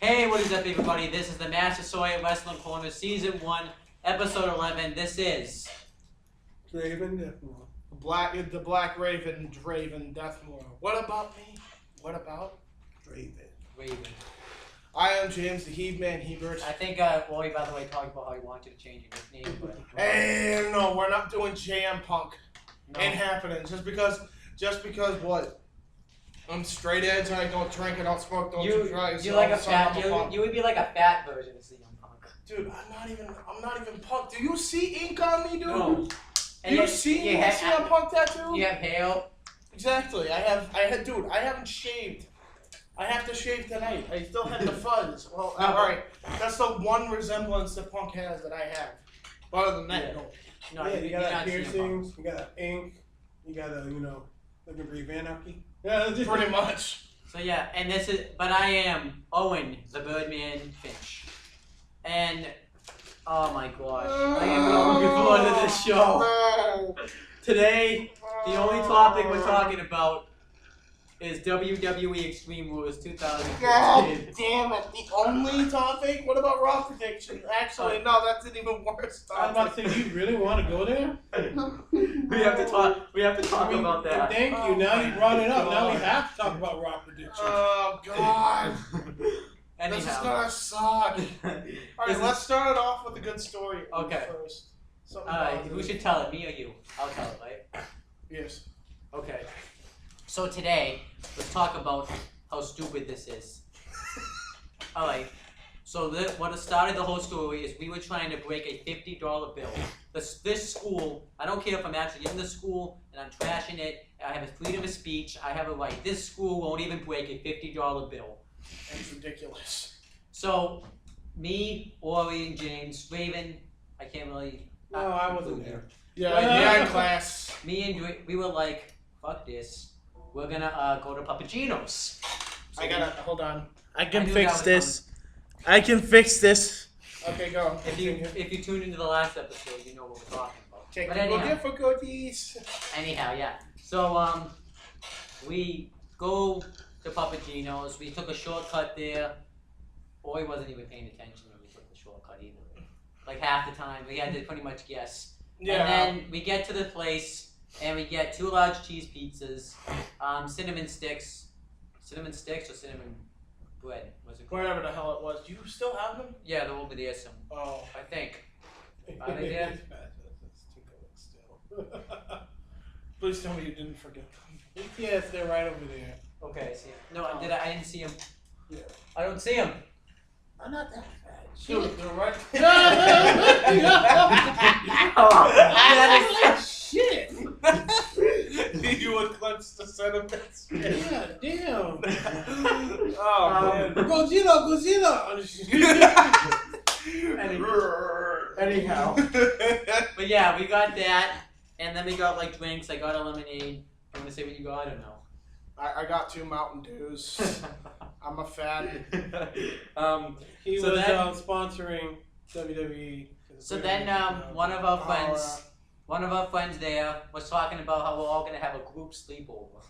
Hey, what is up, everybody? This is the Massasoit Wrestling Corner, Season 1, Episode 11. This is... Draven Deathmore. The Black Raven, Draven Deathmore. What about me? What about Draven? Raven. I am James the Heave-Man Hebert. I think Roy, by the way, talked about how he wanted to change your nickname, but... Hey, no, we're not doing jam punk. No. Ain't happening. Just because what? I'm straight edge, I don't drink, I don't smoke, don't do drugs. You like a fat, you would be like a fat version of CM Punk. Dude, I'm not even punk. Do you see ink on me, dude? No. Do you see my CM Punk tattoo? You have hair. Exactly. I haven't shaved. I have to shave tonight. I still have the fuzz. Well, alright. That's the one resemblance that Punk has that I have. Other than that, no. No, yeah, you got that that piercings, you got that ink, you got a, living breathe anarchy. Yeah, pretty much. So yeah, and but I am Owen, the Birdman Finch. And, oh my gosh, I am looking forward to this show. Today, the only topic we're talking about is WWE Extreme Rules 2015. God damn it, the only topic? What about Raw prediction? Actually, no, that's an even worse topic. I was about to say, you really want to go there? We have to talk about that. Thank you, now you brought it up. Now we have to talk about Raw prediction. Oh, God. Anyhow. This is gonna suck. Alright, let's start it off with a good story first. Alright, who should tell it, me or you? I'll tell it, right? Yes. Okay. So today, let's talk about how stupid this is. Alright, so what started the whole story is we were trying to break a $50 bill. This school, I don't care if I'm actually in the school and I'm trashing it, I have a freedom of speech, I have a right. This school won't even break a $50 bill. It's ridiculous. So, me, Ori, and James, Raven, I can't really... No, I wasn't there. Yeah, in class. Me and we were like, fuck this. We're gonna go to Papagino's. So hold on. I can fix this. I can fix this. Okay, go. If you tuned into the last episode, you know what we're talking about. Technical difficulties. Anyhow, yeah. So we go to Papagino's. We took a shortcut there. Boy wasn't even paying attention when we took the shortcut either. Like half the time, we had to pretty much guess. Yeah. And then we get to the place. And we get 2 large cheese pizzas, cinnamon sticks or cinnamon bread. What's it called? Whatever the hell it was. Do you still have them? Yeah, they're over there some. Oh. I think. Are they there? Please tell me you didn't forget them. Yes, they're right over there. Okay, I see 'em. No, I didn't see them. Yeah. I don't see them. I'm not that fat. Shoot, they're right. Shit! You eclipsed the sentiments. Yeah, damn. Oh, man. Godzilla! Anyhow. But yeah, we got that. And then we got like drinks. I got a lemonade. I'm gonna say what you got? I don't know. I got 2 Mountain Dews. I'm a fan. He was sponsoring WWE. So then one of our friends there was talking about how we're all gonna have a group sleepover.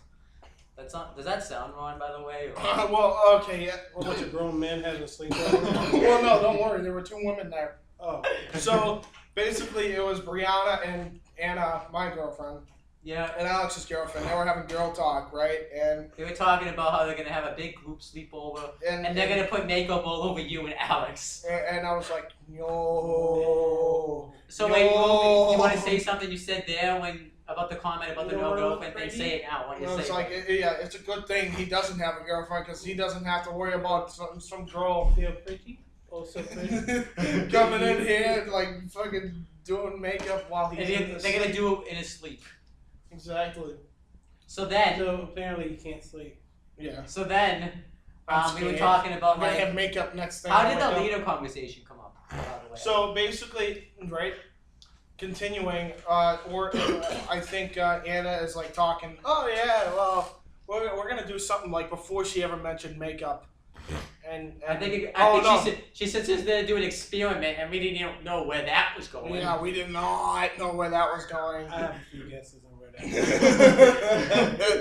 Does that sound wrong, by the way? Well, okay, yeah. A bunch of grown men having a sleepover. Well, no, don't worry. There were 2 women there. Oh. So basically, it was Brianna and Anna, my girlfriend. Yeah. And Alex's girlfriend. They were having girl talk, right? And they were talking about how they're gonna have a big group sleepover, and they're gonna put makeup all over you and Alex. And I was like, yo. So yo. wait, you want to say something you said there about the comment about the no girlfriend thing? Say it now. What you say? It's like, yeah, it's a good thing he doesn't have a girlfriend because he doesn't have to worry about some girl. Feel pretty? Oh, so pretty. Coming in here like fucking doing makeup while he's in they're gonna do it in his sleep. Exactly. So then. So apparently you can't sleep. Yeah. So then, we were talking about like. I have makeup next thing. How did the leader conversation come up? By the way? So basically, right. Continuing, I think Anna is like talking. Oh yeah, well, we're gonna do something like before she ever mentioned makeup. And I think she said she was going to do an experiment, and we didn't know where that was going. Yeah, we did not know where that was going. I have a few guesses on where that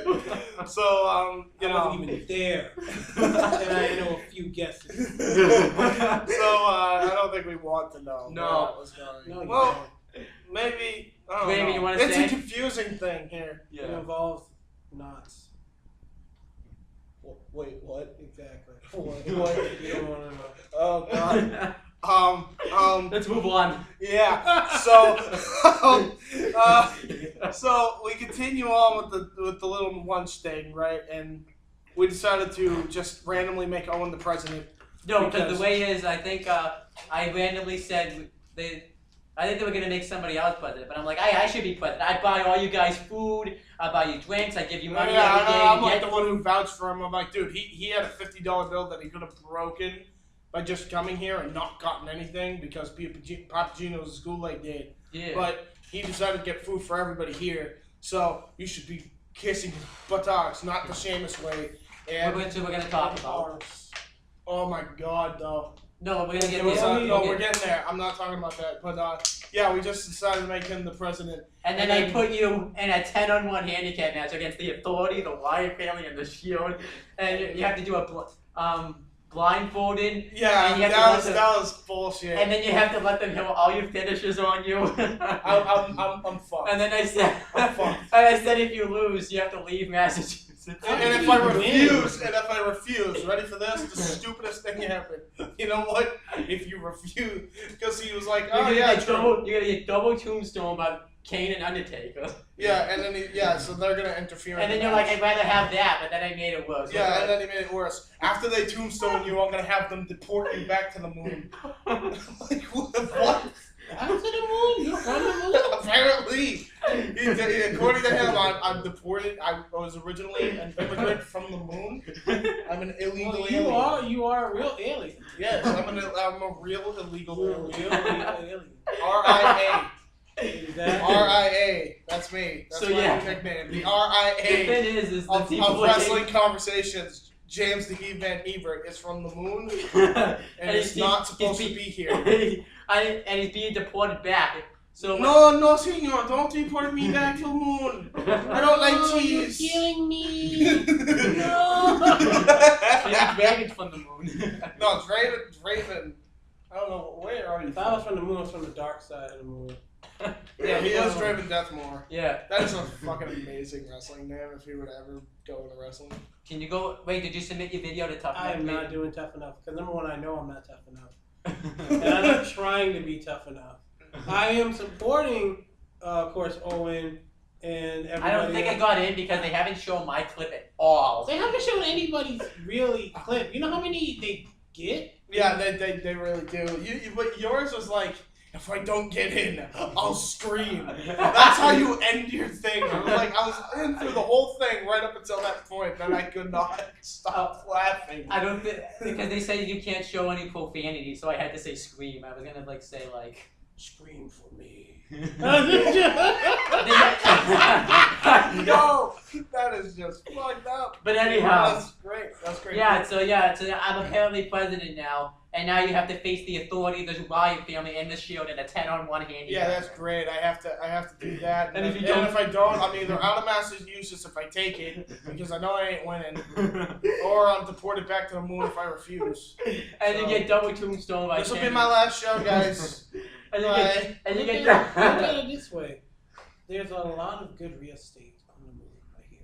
was. So, I wasn't even there, and I know a few guesses. So I don't think we want to know. No. where that was going. No, you Well, don't. maybe. I don't Maybe know. you wanna It's say? a confusing thing here. It involves knots. Wait, what? Exactly. What? You don't want to know. Oh God. Let's move on. Yeah. So we continue on with the little lunch thing, right? And we decided to just randomly make Owen the president. No, because the way is, I think I randomly said I think they were gonna make somebody else president, but I'm like, I should be president. I buy all you guys food, I buy you drinks, I give you money every day. I'm like the one who vouched for him. I'm like, dude, he had a $50 bill that he could have broken by just coming here and not gotten anything because Papagino's school-like did. Yeah. But he decided to get food for everybody here, so you should be kissing his buttocks, not the Seamus way. And We're gonna talk about. oh my God, though. No, we're gonna get It was, there. no, we're getting there. I'm not talking about that, but yeah, we just decided to make him the president. And then I put you in a 10-on-1 handicap match against the Authority, the Wyatt family, and the Shield, and you have to do a blindfolded. Yeah, and you have that was bullshit. And then you have to let them hit all your finishes on you. I'm fucked. And then I said, I'm fucked. and I said, if you lose, you have to leave Massachusetts. And if I refuse, ready for this? The stupidest thing happened. You know what? If you refuse, because he was like, oh yeah, you're gonna get double tombstone by Kane and Undertaker. Yeah, and then so they're gonna interfere. And then you're like, I'd rather have that, but then I made it worse. Yeah, and then he made it worse. After they tombstone you, I'm gonna have them deport you back to the moon. Like what? Back to the moon? You're from the moon? Apparently, according to him, I'm deported. I was originally an immigrant from the moon. I'm an illegal alien. You are a real alien. Yes, I'm a real illegal alien. Alien. RIA. Exactly. RIA. That's me. That's So, my yeah. nickname. The The RIA thing is the of people wrestling conversations. James the He-Man Ebert is from the moon, and he's not supposed to be here. And he's being deported back. So No, senor, don't deport me back to the moon. I don't like cheese. You're killing me. No. He's dragons from the moon. No, Draven. I don't know where are you. If I was from the moon, I was from the dark side of the moon. Yeah, he is Draven Deathmore. Yeah. That is a fucking amazing wrestling name if he would ever go into wrestling. Can you go? Wait, did you submit your video to Tough Enough? I am not doing tough enough because number one, I know I'm not tough enough, and I'm not trying to be tough enough. I am supporting, of course, Owen and everybody. I don't think I else. got in because they haven't shown my clip at all. They haven't shown anybody's really clip. You know how many they get? Yeah, they really do. But yours was like, if I don't get in, I'll scream. That's how you end your thing. I was in through the whole thing right up until that point, then I could not stop laughing. I don't think because they said you can't show any profanity, so I had to say scream. I was gonna say Scream for me. No, that is just fucked up. But anyhow, That's great. That's great. so I'm apparently president now, and now you have to face the Authority, the Wyatt family, and the Shield in a 10-on-1 handicap. Yeah, that's great. I have to do that. And if you if I don't, I'm either out of Massachusetts if I take it, because I know I ain't winning, or I'm deported back to the moon if I refuse. And you get double tombstone by This will be Ken. my last show, guys. And you Bye. get Look at it this way. There's a lot of good real estate on the moon right here.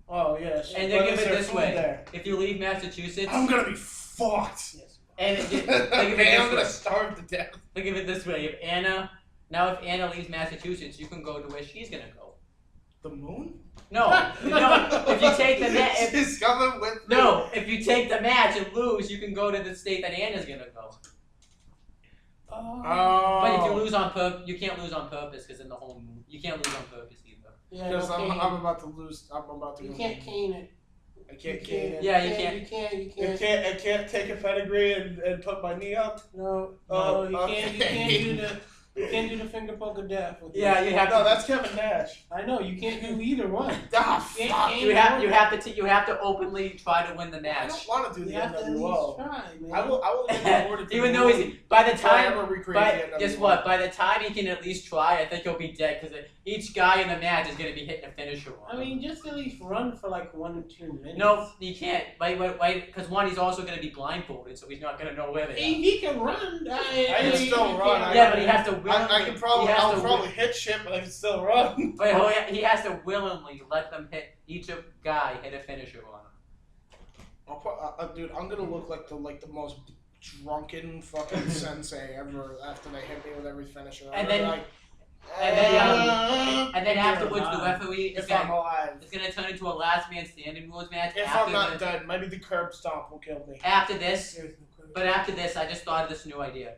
Oh yes. And But they give is it there this food way. there? If you leave Massachusetts, I'm gonna be fucked. Yes. and think of it Okay, this I'm gonna way. starve to death. Think of it this way: if Anna leaves Massachusetts, you can go to where she's gonna go. The moon? No. If you take the match, She's coming with me. if you take the match and lose, you can go to the state that Anna's gonna go. Oh. But if you lose on purpose, you can't lose on purpose because in the whole moon, you can't lose on purpose either. Yeah, Because no cane. I'm about to lose. I'm about to. You go. can't cane it. I can't cane it. Yeah, you You can't. I can't take a pedigree and put my knee up. No, Oh, you can't. You can't do You can't do the finger poke of death. Yeah, you have No, to. that's Kevin Nash. I know you can't do either one. Ah, You fuck. can't- You have to openly try to win the I match. don't want to do You the have to at least NWO. try, man. I will get rewarded. Even though he's by the before I time. ever recreate But the guess NWO. what? By the time he can at least try, I think he'll be dead because each guy in the match is going to be hitting a finisher on I him. mean, just at least run for like 1 or 2 minutes. No, he can't. Wait, because one, he's also going to be blindfolded, so he's not going to know where they are. He can run. I can still run. Yeah, but he has to I willingly. can probably, he has I'll to probably hit shit, but I can still run. But he has to willingly let them hit each guy hit a finisher on him. Dude, I'm gonna look like the most drunken fucking sensei ever after they hit me with every finisher. And I'm then- like, And then You're afterwards, the alive. referee is if I'm gonna, alive, it's going to turn into a last man standing rules match. if after I'm not the, dead, maybe the curb stomp will kill me. After this, There's no clue. but after this, I just thought of this new idea.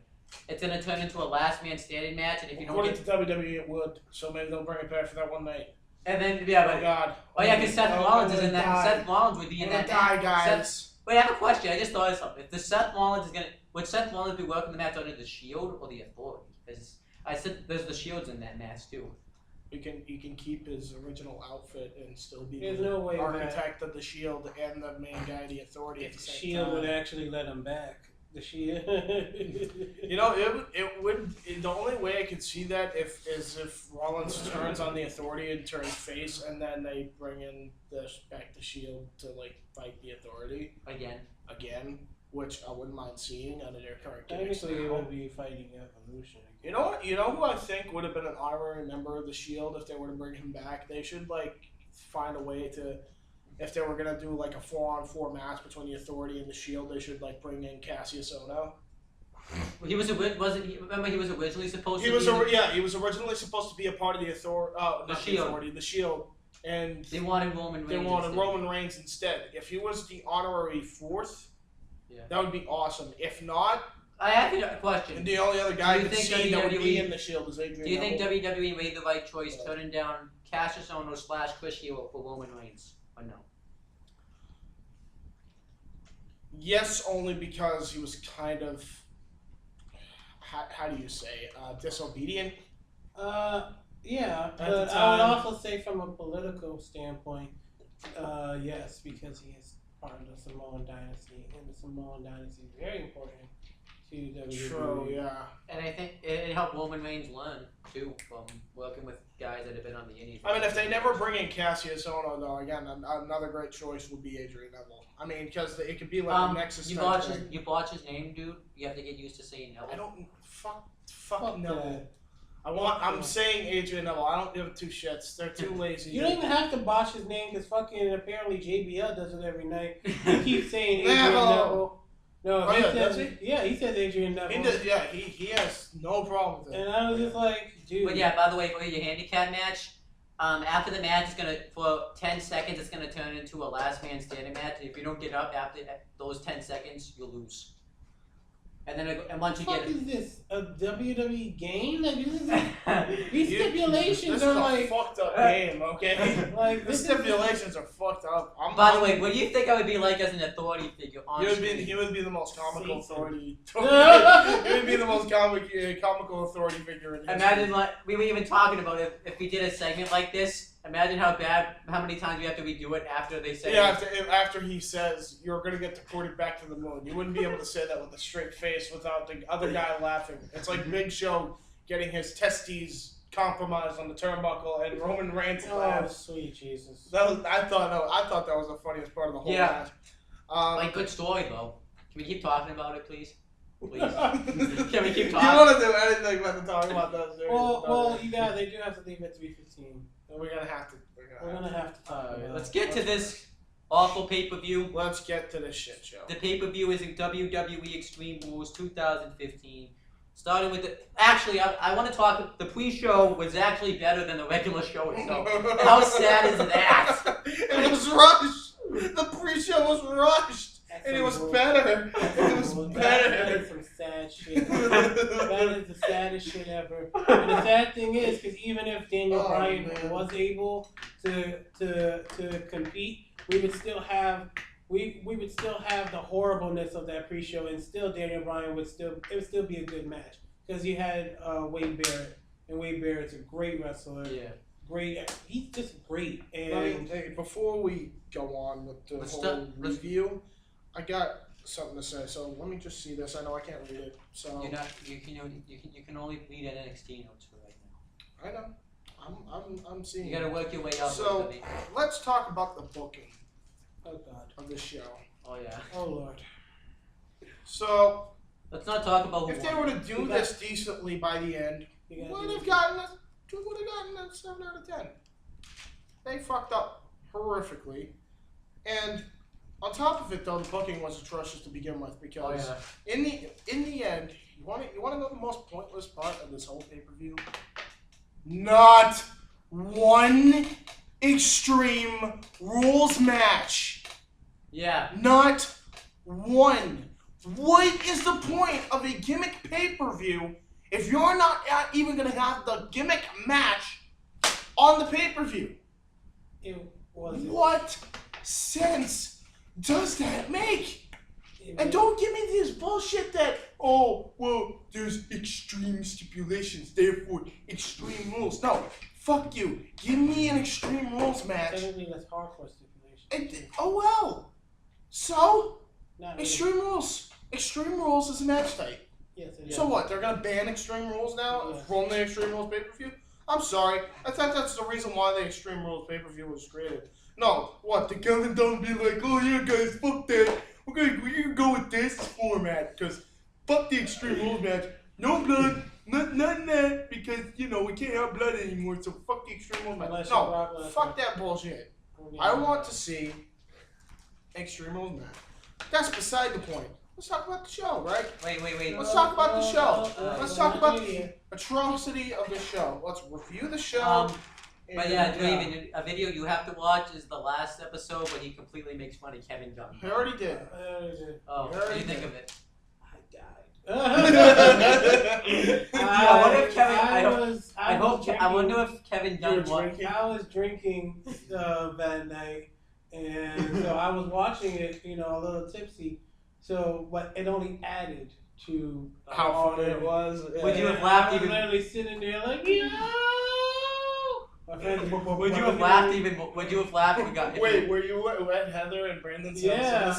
It's going to turn into a last man standing match, and if you don't According get, to WWE, it would. So maybe they'll bring it back for that one night. and then yeah, Oh but God. oh yeah, because Seth Oh, Rollins I'm is in gonna that. die. Seth Rollins would be in I'm that gonna die, match. guys. Wait, I have a question. I just thought of something. If the Seth Rollins is gonna, would Seth Rollins be working the match under the Shield or the Authority? Because I said there's the Shields in that match too. You can keep his original outfit and still be There's the no way that architect of the Shield and the main guy, the Authority at the same Shield time. would actually let him back. The Shield. You know, it would. The only way I could see that is if Rollins turns on the Authority and turns face, and then they bring in back the Shield to like fight the Authority again, which I wouldn't mind seeing under their current gimmicks Technically, it now. would be fighting Evolution. You know what? You know who I think would have been an honorary member of the Shield if they were to bring him back? They should like find a way to. If they were gonna do like a 4-on-4 match between the Authority and the Shield, they should like bring in Cassius Ohno. He was wasn't he? Remember, he was originally supposed He to. was be he was originally supposed to be a part of the Authority. The Shield. Authority, the Shield, and They wanted Roman Reigns. they wanted instead. Roman Reigns instead. If he was the honorary fourth, Yeah. that would be awesome. If not, I have a question. the only other guy Do you I could think see that would be WWE in the Shield is Adrian. Do you think Neville. WWE made the right choice turning down Cassius Ohno / Chris Hero for Roman Reigns, or no? Yes, only because he was kind of. How do you say disobedient? Yeah, At but the I would time- also say from a political standpoint, yes, because he is part of the Samoan dynasty, and the Samoan dynasty is very important to WWE. True, yeah. And I think it helped Roman Reigns learn too from working with guys that have been on the Indies. I mean, if they never bring in Cassius Ohno, though, again, another great choice would be Adrian Neville. I mean, because it could be like a Nexus you type botch thing. you botch his name, dude. You have to get used to saying Neville. I don't fuck Fuck Neville. that. I'm saying Adrian Neville. I don't give two shits. They're too lazy. You don't even have to botch his name because fucking apparently JBL does it every night. He keeps saying Adrian Neville. Neville. No, Oh, he yeah, says, does he? Yeah, he says Adrian Neville. He does, yeah, he has no problem with it. And I was just like, dude. But yeah, by the way, for your handicap match, after the match is gonna for 10 seconds, it's gonna turn into a last man standing match. And if you don't get up after those 10 seconds, you'll lose. And then once you What the get fuck is this? A WWE game? Like, this is, these You- stipulations This are is a like, fucked up game, okay? like The this is- stipulations are fucked up. By the way, what do you think I would be like as an authority figure on screen? He would be the most comical Satan. authority. He would be the most comical authority figure in history. Imagine like we were even talking about if we did a segment like this. Imagine how many times we have to redo it after they say. Yeah, after he says you're gonna get deported back to the moon, you wouldn't be able to say that with a straight face without the other guy laughing. It's like Big Show getting his testes compromised on the turnbuckle and Roman Reigns Oh, laughs. sweet Jesus. I thought that was the funniest part of the whole Yeah. match. Like good story though. Can we keep talking about it, please? Please. Can Can we keep You talking? want to do anything but to talk about that? Well, you guys, they do have to leave at 3:15. we're gonna have to. We're gonna have to talk about Let's it. get to this awful pay-per-view. Let's get to this shit show. The pay-per-view is in WWE Extreme Rules 2015. Starting with the... Actually, I want to talk... The pre-show was actually better than the regular show itself. How sad is that? It was rushed. The pre-show was rushed. That's And it some was bull- better. It was That better. is some sad shit. That is the saddest shit ever. And the sad thing is, because even if Daniel Oh, Bryan man. was able to compete, we would still have the horribleness of that pre-show, and still Daniel Bryan would still be a good match because you had Wade Barrett, and Wade Barrett's a great wrestler. Yeah. Great. He's just great. Let And me, hey, before we go on with the whole review, I got something to say. So let me just see this. I know I can't read it. So You're not. You can only read at NXT notes for right now. I know. I'm seeing. You gotta work your way up. So let's talk about the booking oh God. of this show. Oh yeah. Oh Lord. So Let's not talk about who if they won. were to do this decently by the end, You gotta would do have it. gotten a 7 out of 10. They fucked up horrifically, and on top of it, though, the booking was atrocious to begin with because in the end, you want to know the most pointless part of this whole pay-per-view? Not one Extreme Rules match. Yeah. Not one. What is the point of a gimmick pay-per-view if you're not even going to have the gimmick match on the pay-per-view? It was. What sense does that make? And don't give me this bullshit that, oh, well, there's extreme stipulations, therefore extreme rules. No, fuck you. Give me an Extreme Rules match. Technically, that's hardcore stipulation. Oh, well. So, Not really. Extreme Rules. Extreme Rules is a match type. Yes, it is. So what? They're gonna ban Extreme Rules now Yeah. from the Extreme Rules pay-per-view? I'm sorry. I thought that's the reason why the Extreme Rules pay-per-view was created. No, what? The Kevin Dunn be like, oh yeah, guys, fuck that. We can go with this format because fuck the Extreme Rules match. No blood, none that because we can't have blood anymore. So fuck the Extreme Rules match. Unless No, you're Brock Lesnar. fuck that bullshit. I want to see Extreme Rules match. That's beside the point. Let's talk about the show, right? Wait. Let's talk about the show. Let's talk about the it. atrocity of the show. Let's review the show. But yeah, David, a video you have to watch is the last episode when he completely makes fun of Kevin Dunn. I already did. Oh, what do you think of it? I I wonder if Kevin. died. I wonder if Kevin Dunn won. I was drinking that night, and so I was watching it, a little tipsy. So, but it only added to How funny it was. Would you have And laughed I was even? literally sitting there like, yo! My friends, Would you have laughed even? Would you have laughed if we got? Wait, were you at Heather and Brandon's house?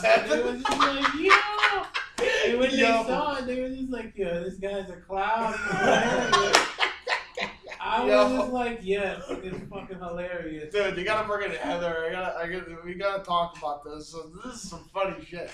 Yeah, when this they was just like, yo! And when they Yo. saw it, they were just like, yo, this guy's a clown. He's hilarious. I was Yo. just like, yes, it's fucking hilarious. Dude, you gotta bring it to Heather. We gotta talk about this. So this is some funny shit.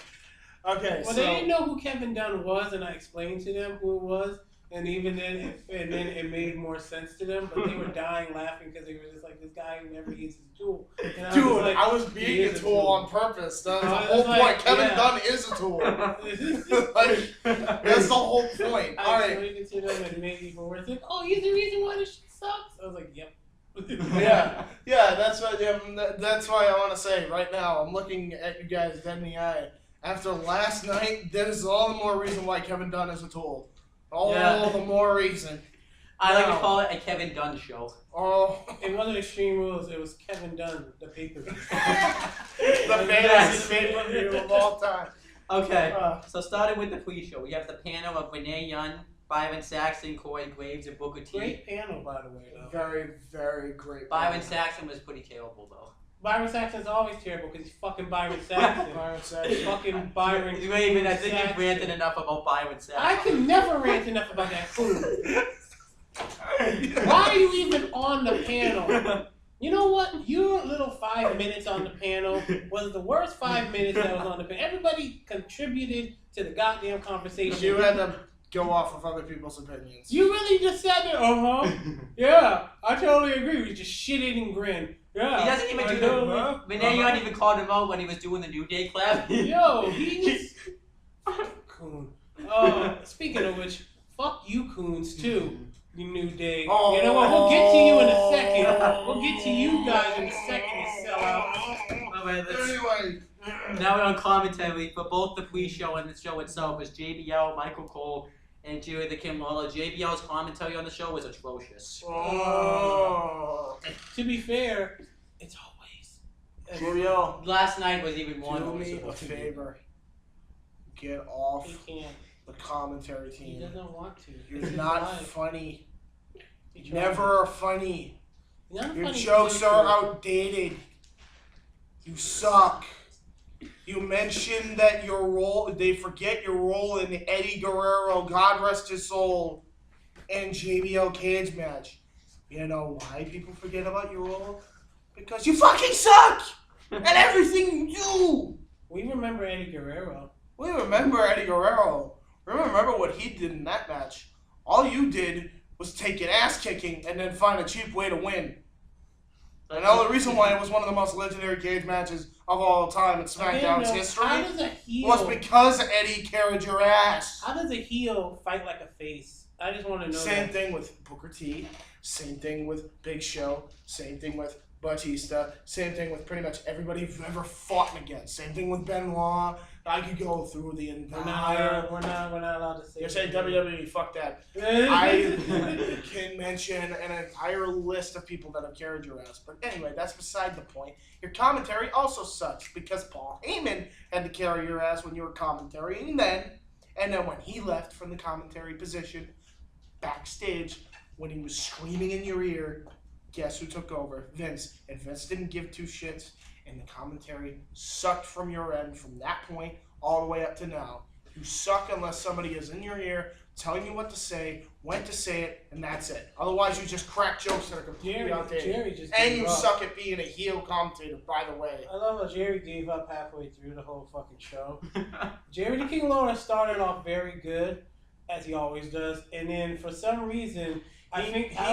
Okay, Well, so they didn't know who Kevin Dunn was, and I explained to them who it was, and even then, it made more sense to them. But they were dying laughing because they were just like, this guy who never uses a tool. And I was dude, like, I was he being a is tool on purpose. That's the I was whole like, point. Kevin yeah. Dunn is a tool. Like, that's the whole point. All I right. explained it to them, and it made it even worse. Like, oh, he's the reason why this shit sucks. I was like, yep. Yeah, that's what. That's why I want to say right now. I'm looking at you guys dead in the eye. After last night, that is all the more reason why Kevin Dunn is a tool. All the more reason. I like to call it a Kevin Dunn show. Oh, It wasn't Extreme Rules. It was Kevin Dunn, the paper. the fantasy pay-per-view of all time. Okay, so starting with the pre-show, we have the panel of Renee Young, Byron Saxton, Corey Graves, and Booker T. Great panel, by the way, though. Very, very great. Byron Saxton was pretty terrible, though. Byron Saxton's always terrible because he's fucking Byron Saxton. Byron Saxton. Fucking Byron. I think Saxton. you've ranted enough about Byron Saxton. I can never rant enough about that food. Why are you even on the panel? You know what? Your little 5 minutes on the panel was the worst 5 minutes that was on the panel. Everybody contributed to the goddamn conversation. You had to go off of other people's opinions. You really just sat there, yeah, I totally agree. We just shit and grin. Yeah. He doesn't even do the. Renee Young even called him out when he was doing the New Day clap. Yo, he was coon. Speaking of which, fuck you coons too. You New Day. Oh. You know what? We'll get to you in a second. We'll get to you guys in a second, you sellout. Alright, Anyway. now we're on commentary for both the pre-show and the show itself was JBL, Michael Cole, and Jerry the King Lawler. JBL's commentary on the show was atrocious. Oh. To be fair, it's always. Julio, Last night was even more do me a noticeable. favor. Get off He can't. the commentary He team. doesn't want to. You're It's his not life. funny. He You tried. never are funny. You're not a Your funny jokes character. are outdated. You suck. You mentioned that your role, they forget your role in the Eddie Guerrero, God rest his soul, and JBL cage match. You know why people forget about your role? Because you fucking suck at everything you do. We remember Eddie Guerrero. We remember Eddie Guerrero. Remember what he did in that match. All you did was take an ass kicking and then find a cheap way to win. And the only reason why it was one of the most legendary cage matches of all time in SmackDown's history How does a heel? was because Eddie carried your ass. How does a heel fight like a face? I just want to know. Same that. thing with Booker T. Same thing with Big Show. Same thing with Batista. Same thing with pretty much everybody you've ever fought against. Same thing with Benoit. I could go through the entire. We're not allowed to say. You're saying WWE, fuck that. I can mention an entire list of people that have carried your ass. But anyway, that's beside the point. Your commentary also sucks because Paul Heyman had to carry your ass when you were commentating. And then when he left from the commentary position, backstage, when he was screaming in your ear, guess who took over? Vince. And Vince didn't give two shits. And the commentary sucked from your end from that point all the way up to now. You suck unless somebody is in your ear telling you what to say, when to say it, and that's it. Otherwise, you just crack jokes that are completely outdated. Jerry just And gave you up. suck at being a heel commentator, by the way. I love how Jerry gave up halfway through the whole fucking show. Jerry the King Lawler started off very good, as he always does, and then for some reason, I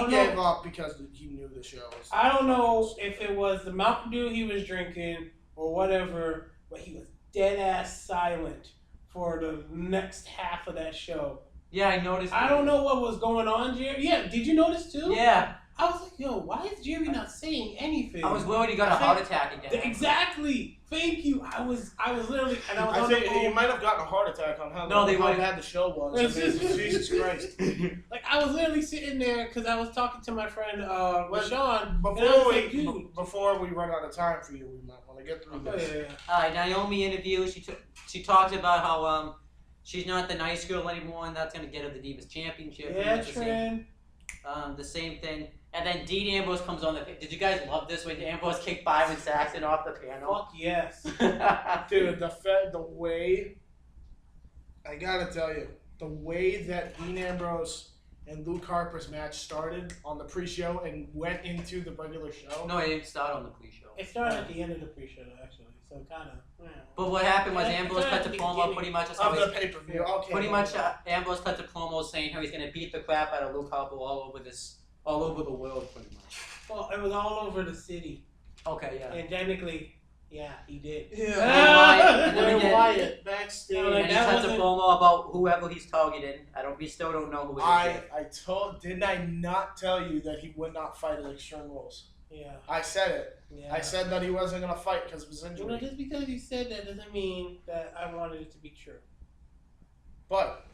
gave up because he knew the show was. I don't know if it was the Mountain Dew he was drinking or whatever, but he was dead ass silent for the next half of that show. Yeah, I noticed. I don't know what was going on, Jerry. Yeah, did you notice too? Yeah. I was like, yo, why is Jerry not saying anything? I was worried he got a heart attack again. Exactly. Thank you. I was literally, and I was I on think the he phone. might have gotten a heart attack on how No, they how might- bad the show was. I mean, Jesus Christ. Like I was literally sitting there because I was talking to my friend Rashawn. Before we run out of time for you, we might want to get through Oh, this. yeah. Alright, Naomi interview. She talked about how she's not the nice girl anymore, and that's gonna get her the Divas Championship. Yeah, That's Trent. the same thing. And then Dean Ambrose comes on the. Did you guys love this when Ambrose kicked Byron Saxton off the panel? Fuck yes. Dude, the way, I gotta tell you, the way that Dean Ambrose and Luke Harper's match started on the pre-show and went into the regular show. No, it didn't start on the pre-show. It started at the end of the pre-show, actually. So kind of. Yeah. But what happened was Yeah, Ambrose it cut started the at the promo beginning pretty much. Of the pay-per-view. Okay. Pretty much, Ambrose cut the promo saying how he's gonna beat the crap out of Luke Harper all over the world, pretty much. Well, it was all over the city, Okay, yeah. and technically, yeah, he did. And then we get- Wyatt backstage. No, like, And he that cuts a wasn't- promo about whoever he's targeting. We still don't know who it is. yet. Didn't I not tell you that he would not fight at Extreme Rules? Yeah. I said it. Yeah. I said that he wasn't gonna fight because of his You know, injury. just because you said that doesn't mean that I wanted it to be true. But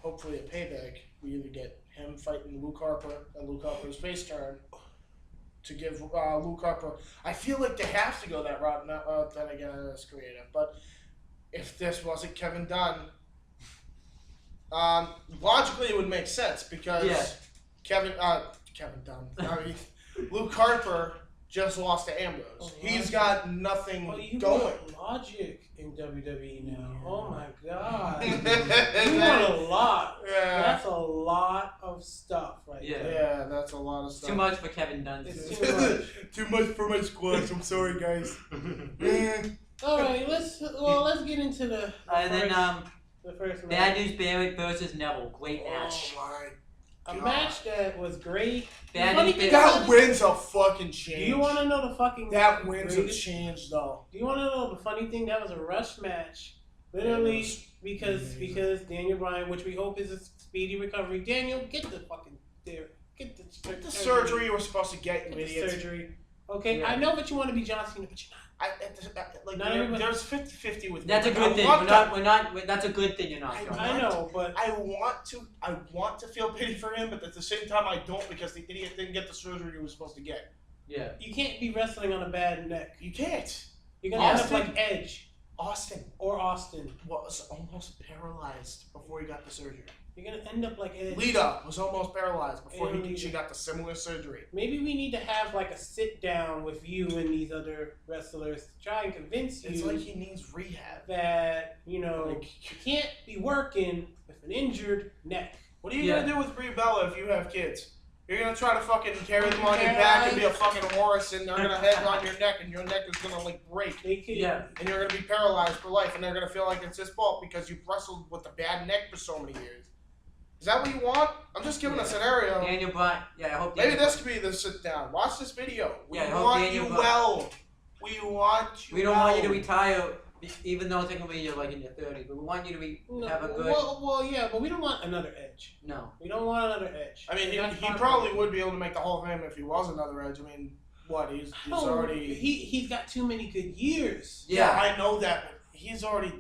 hopefully at Payback, we either get him fighting Luke Harper and Luke Harper's face turn to give Luke Harper. I feel like they have to go that route. Then again, it's creative. But if this wasn't Kevin Dunn, logically it would make sense because Yeah. Kevin Dunn. I mean, Luke Harper just lost to Ambrose. Oh, He's got nothing Oh, you going. want logic in WWE now. Yeah. Oh my god. And You then- want a lot. Yeah. That's a lot of stuff right Yeah. there. Yeah, that's a lot of It's stuff. too much for Kevin Dunn. It's too much. Too much for my squash. I'm sorry, guys. Alright, let's get into the And then first Bad match. News Barrett versus Neville. Great match. Oh my A God. match that was great. Bad Funny News thing Barrett. That wins a fucking change. Do you want to know the fucking That wins a greatest- change, though. Do you want to know the funny thing? That was a rush match. Literally, It was because Daniel Bryan, which we hope is a speedy recovery. Daniel, get the fucking there. Get the surgery you were supposed to get, you Get the idiot. surgery. Okay, Yeah. I know that you want to be John Cena, but you're not. Not everybody- There's 50-50 with That's a me. good thing. That's a good thing you're not. I- John. I know, but I want to feel pity for him, but at the same time I don't because the idiot didn't get the surgery he was supposed to get. Yeah. you can't be wrestling on a bad neck. You can't. You're gonna end up Austin- like Edge. Austin was almost paralyzed before he got the surgery. You're gonna end up like Edge. Lita was almost paralyzed before she got the similar surgery. Maybe we need to have like a sit down with you and these other wrestlers to try and convince you. It's like he needs rehab. That you can't be working with an injured neck. What are you gonna do with Brie Bella if you have kids? You're gonna try to fucking carry them on your back and be a fucking horse, and they're gonna head on your neck, and your neck is gonna like break. And you're gonna be paralyzed for life, and they're gonna feel like it's his fault because you've wrestled with a bad neck for so many years. Is that what you want? I'm just giving a scenario. Daniel Bryan. Yeah, I hope. Maybe this could be the sit down. Watch this video. We I hope want Daniel you well. We want you. We don't want you to retire, even though technically you're like in your 30s. But we want you to have a good. Well, yeah, but we don't want another Edge. No. We don't want another Edge. I mean, he probably would be able to make the Hall of Fame if he was another Edge. I mean, what? He's already. He's got too many good years. Yeah, I know that, but he's already.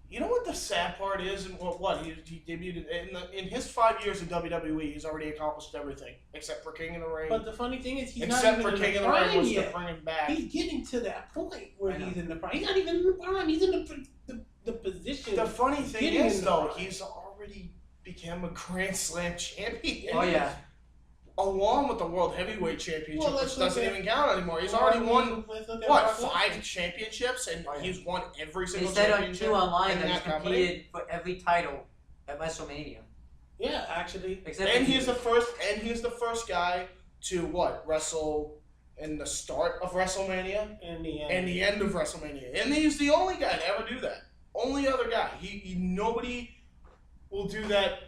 You know what the sad part is, and what he debuted in his 5 years in WWE. He's already accomplished everything except for King of the Ring. But the funny thing is, he's except not even for King in the of the Ring prime was yet. to bring him back. He's getting to that point where he's in the prime. He's not even in the prime. He's in the position. The funny thing is, though, he's already become a Grand Slam champion. Oh yeah. Along with the World Heavyweight Championship, which doesn't even count anymore. He's Well, already won, what, 5 5 championships? And he's won every single They said on championship 2 online in that he's that company. competed for every title at WrestleMania. Yeah, actually. And he's the first guy to, what, wrestle in the start of WrestleMania? And the end. And the end of WrestleMania. And he's the only guy to ever do that. Only other guy. Nobody will do that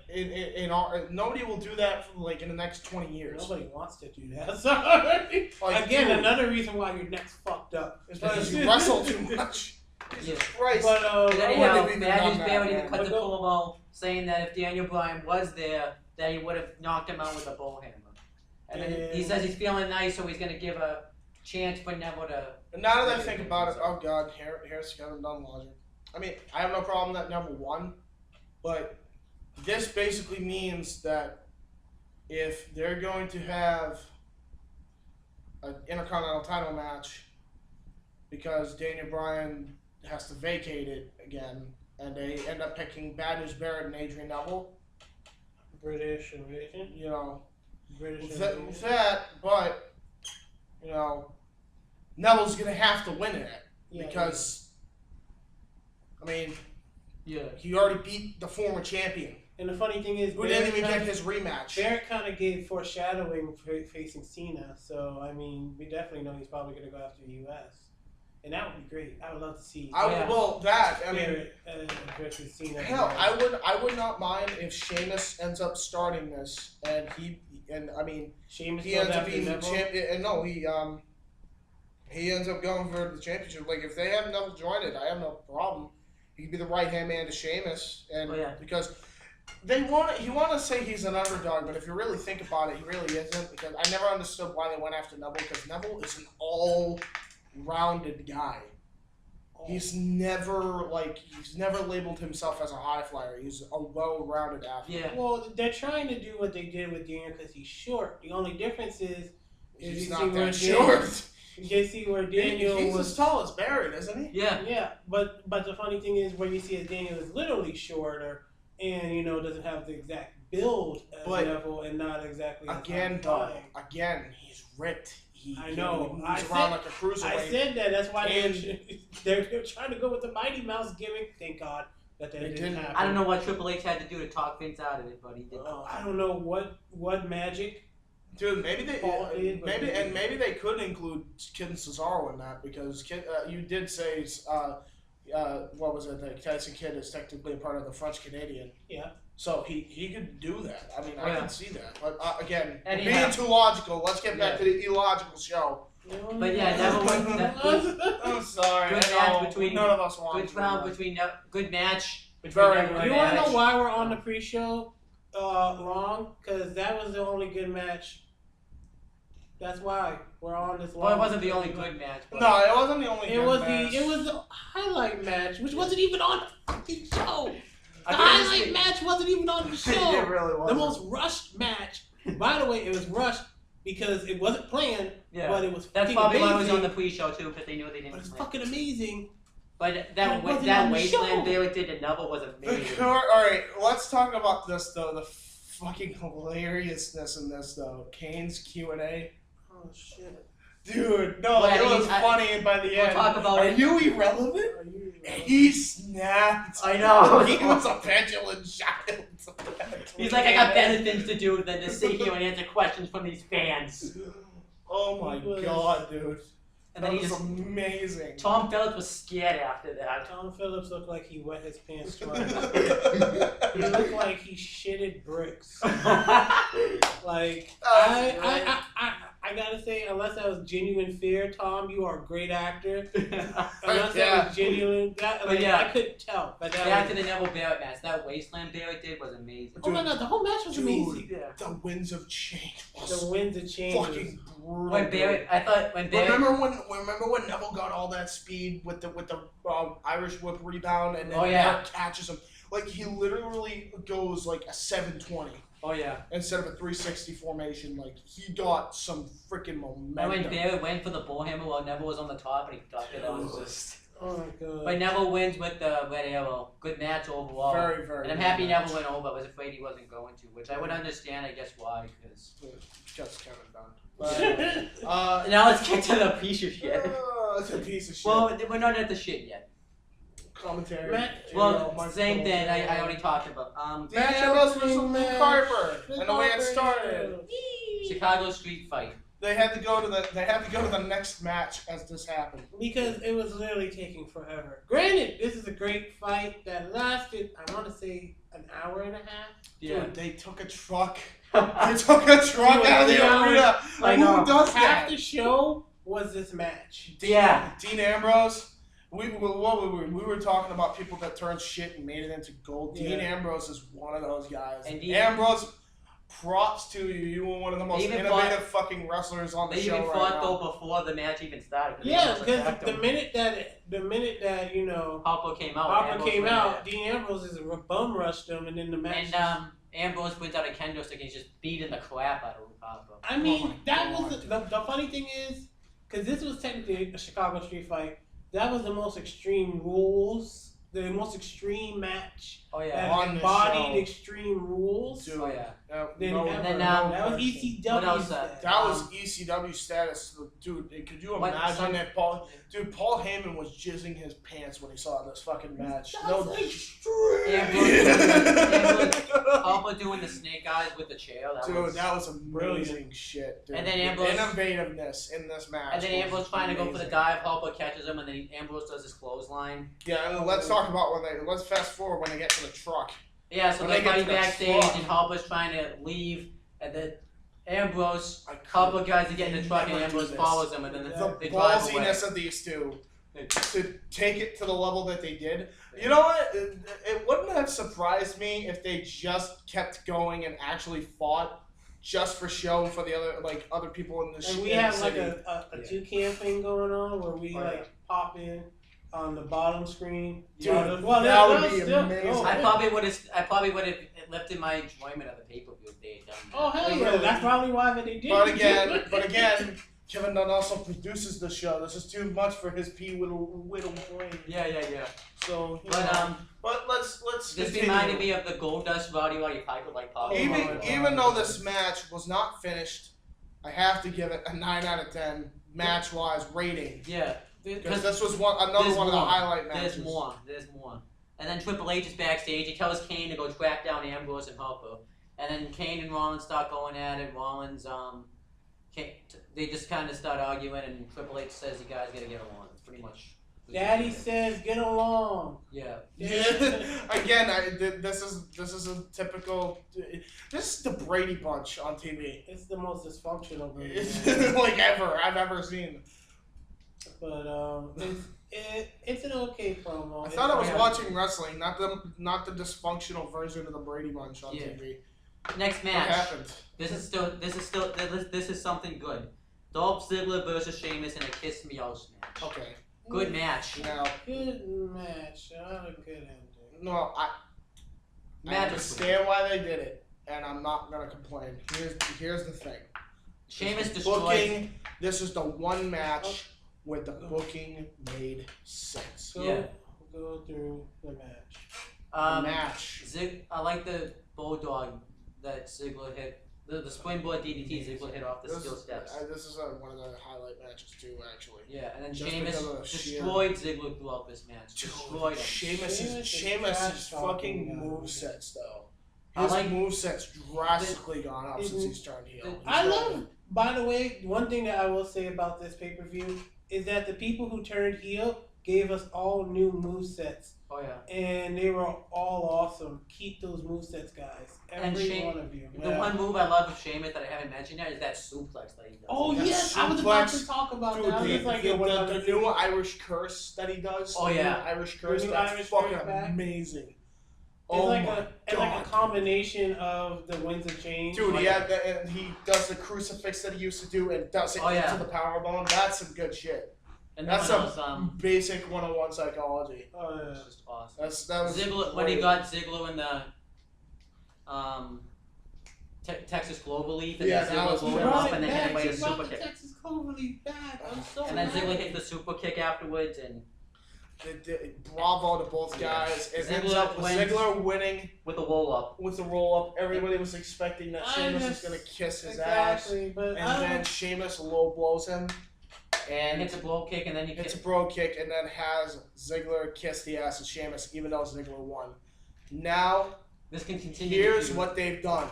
nobody will do that for like in the next 20 years. Nobody wants to do that. Sorry. Again, another reason why your neck's fucked up. It's because you wrestle too much. Jesus Christ. But anyhow, Badger's Barry cut the promo saying that if Daniel Bryan was there, that he would have knocked him out with a bull hammer. And then he says he's feeling nice, so he's gonna give a chance for Neville to. And now that I think about it, oh god, here's Kevin Dunn logic. I mean, I have no problem that Neville won, but this basically means that if they're going to have an Intercontinental title match because Daniel Bryan has to vacate it again, and they end up picking Bad News Barrett and Adrian Neville. British invasion? You know, British with that, but, you know, Neville's going to have to win it because, I mean, he already beat the former champion. And the funny thing is, who didn't even get his rematch. Barrett kind of gave foreshadowing for facing Cena, so I mean, we definitely know he's probably going to go after the U.S. And that would be great. I would love to see. Barrett versus Cena. Hell, I would not mind if Sheamus ends up starting this, and he ends up being the champion. And no, he ends up going for the championship. Like if they have Neville join it, I have no problem. He could be the right hand man to Sheamus, and because. He want to say he's an underdog, but if you really think about it, he really isn't. Because I never understood why they went after Neville. Because Neville is an all-rounded guy. He's never labeled himself as a high flyer. He's a well-rounded athlete. Yeah. Well, they're trying to do what they did with Daniel because he's short. The only difference is he's not that short. You see where Daniel he's was as tall as Barrett, isn't he? Yeah. Yeah, but the funny thing is where you see as Daniel is literally shorter. And doesn't have the exact build as Neville, and not exactly. Again, he's ripped. I know. He moves around like a cruiserweight. I said that. That's why they're trying to go with the Mighty Mouse gimmick. Thank God that didn't happen. I don't know what Triple H had to do to talk Vince out of it, but he did. I don't know what magic. Dude, maybe they could include Kid and Cesaro in that because you did say. What was it? The Tyson Kidd is technically a part of the French Canadian. Yeah. So he could do that. I mean, I can see that. But again, Anyhow. being too logical. Let's get back to the illogical show. But yeah, Neville won. I'm sorry. Good match between. None of us want. Good round between. Good match. Very Neville good. You want to know why we're on the pre-show wrong? Because that was the only good match. That's why we're on this. Well, it wasn't the only good match. But no, it wasn't the only. It was the highlight match, which wasn't even on the fucking show. The highlight match wasn't even on the show. It really wasn't. The most rushed match. By the way, it was rushed because it wasn't planned, but it was. That's fucking probably amazing. why it was on the pre-show too, because they knew they didn't. But it's plan. fucking amazing But That wasn't that on the wasteland show. Bailey did to Neville was amazing. Alright, let's talk about this though. The fucking hilariousness in this though. Kane's Q&A. Oh shit. Dude, no, Well, it was funny by the end. Talk about Are it. you irrelevant? And he snapped. I know. He was a petulant child. He's like, I got better things to do than to sit here and answer questions from these fans. Oh my god, dude. And That then he was just amazing. Tom Phillips was scared after that. Tom Phillips looked like he wet his pants twice. He looked like he shitted bricks. Like I gotta say, unless that was genuine fear, Tom, you are a great actor. Unless that was genuine, I couldn't tell. But Back to the Neville Barrett match. That wasteland Barrett did was amazing. Oh my god, the whole match was amazing. Yeah. The winds of change. The winds of change. Fucking brutal. When Barrett, I thought when Barrett. Remember when Neville got all that speed with the Irish whip rebound and then Barrett catches him? Like he literally goes like a 720. Oh yeah. Instead of a 360 formation, like he got some freaking momentum. And when Barrett went for the bullhammer while Neville was on the top and he got it, that was just. Oh my god. But Neville wins with the red arrow. Good match overall. Very, very. And I'm happy Neville went over. I was afraid he wasn't going to, which I would understand, I guess, why. Because just Kevin Dunn. But, now let's get to the piece of shit. It's a piece of shit. Well, we're not at the shit yet. Commentary. Well, same thing. I already talked about. Matchups versus Luke Harper, and the way it started. Chicago Street Fight. They had to go to the next match as this happened. Because it was literally taking forever. Granted, this is a great fight that lasted, I want to say, an hour and a half. Yeah. Dude, they took a truck. They took a truck out of the arena. I know. Who does that? Half the show was this match. Dean Ambrose. We were talking about people that turned shit and made it into gold. Yeah. Dean Ambrose is one of those guys. And Ambrose, props to you. You were one of the most innovative fucking wrestlers on the show. They even fought though before the match even started. Yeah, because the minute that you know Harper came out, Dean Ambrose is bum rushed him, and then the match. And Ambrose went out a kendo stick and he's just beating the crap out of Harper. I mean, was the funny thing is, because this was technically a Chicago Street Fight. That was the most extreme rules, the most extreme match. Oh yeah, that embodied extreme rules. Dude, oh yeah. That was ECW. What else? That was ECW status, dude. Could you imagine if Paul Heyman was jizzing his pants when he saw this fucking match? That's Harper doing the snake eyes with the chair. That was amazing shit. Dude. And then Ambrose innovativeness in this match. And then Ambrose trying to go for the dive. Harper catches him, and then Ambrose does his clothesline. Yeah, and let's talk about let's fast forward when they get to the truck. Yeah, so they're fighting backstage, and Harper's trying to leave, and then Ambrose, Harper guys are getting in the truck, and Ambrose follows them, and then they drive away. The ballsiness of these two to take it to the level that they did. You know what? It wouldn't have surprised me if they just kept going and actually fought just for show for the other people in the city. And we have like a two-cam thing going on where we pop in on the bottom screen. Dude, that would be amazing. I probably would have lifted my enjoyment of the pay-per-view if they had done that. Oh hell yeah, that's probably why they did. But again, Kevin Dunn also produces the show. This is too much for his whittle brain. Yeah. So, but let's. This reminded me of the Goldust Roddy Piper Pop. Even though this match was not finished, I have to give it a 9 out of 10 match-wise rating. Yeah. Because this was another one of the highlight matches. There's more. And then Triple H is backstage. He tells Kane to go track down Ambrose and Harper. And then Kane and Rollins start going at it. Rollins, they just kind of start arguing, and Triple H says, "You guys gotta get along." Pretty much. Daddy says, "Get along." Yeah. Again, this is a typical. This is the Brady Bunch on TV. It's the most dysfunctional Brady I've ever seen. But it's an okay promo. I thought I was watching wrestling, not the dysfunctional version of the Brady Bunch on TV. Next match. What happened? This is something good. Dolph Ziggler versus Sheamus in a Kiss Me Out match. Okay. Good match. Now. Good match. Not a good ending. No, I understand why they did it, and I'm not gonna complain. Here's the thing. Sheamus destroyed. This is the one match where the booking made sense. Go through the match. Match. I like the bulldog that Ziggler hit. The springboard DDT Ziggler hit off the steel steps. This is one of the highlight matches too, actually. Yeah, and then Just Sheamus because of the destroyed Ziggler throughout this match. Destroyed him. Sheamus' fucking movesets though. I His like moveset's drastically gone up since he's turned heel. I love. By the way, one thing that I will say about this pay-per-view is that the people who turned heel gave us all new movesets. Oh yeah. And they were all awesome. Keep those movesets, guys. Every one of you. The one move I love of Sheamus that I haven't mentioned yet is that suplex that he does. Oh yes, I was about to talk about that. I was just like, the new Irish curse that he does. Oh yeah, Irish curse. That's fucking amazing. It's like a combination of the winds of change. Dude, and he does the crucifix that he used to do and does it into the powerbomb. That's some good shit. And that's some basic 101 psychology. Oh yeah, that's just awesome. That was Ziggler when he got Ziggler in the Texas Cloverleaf, and then Ziggler blew him up and then hit him with a super kick. Texas Cloverleaf back. I'm so and then Ziggler hit the super kick afterwards, and bravo to both guys. It ends up with Ziggler winning with a roll up. Everybody was expecting that Sheamus was gonna kiss his ass, and then Sheamus low blows him. And hits a blow kick, and then he hits a bro kick, and then has Ziggler kiss the ass of Sheamus, even though Ziggler won. Now, this can continue. Here's what they've done,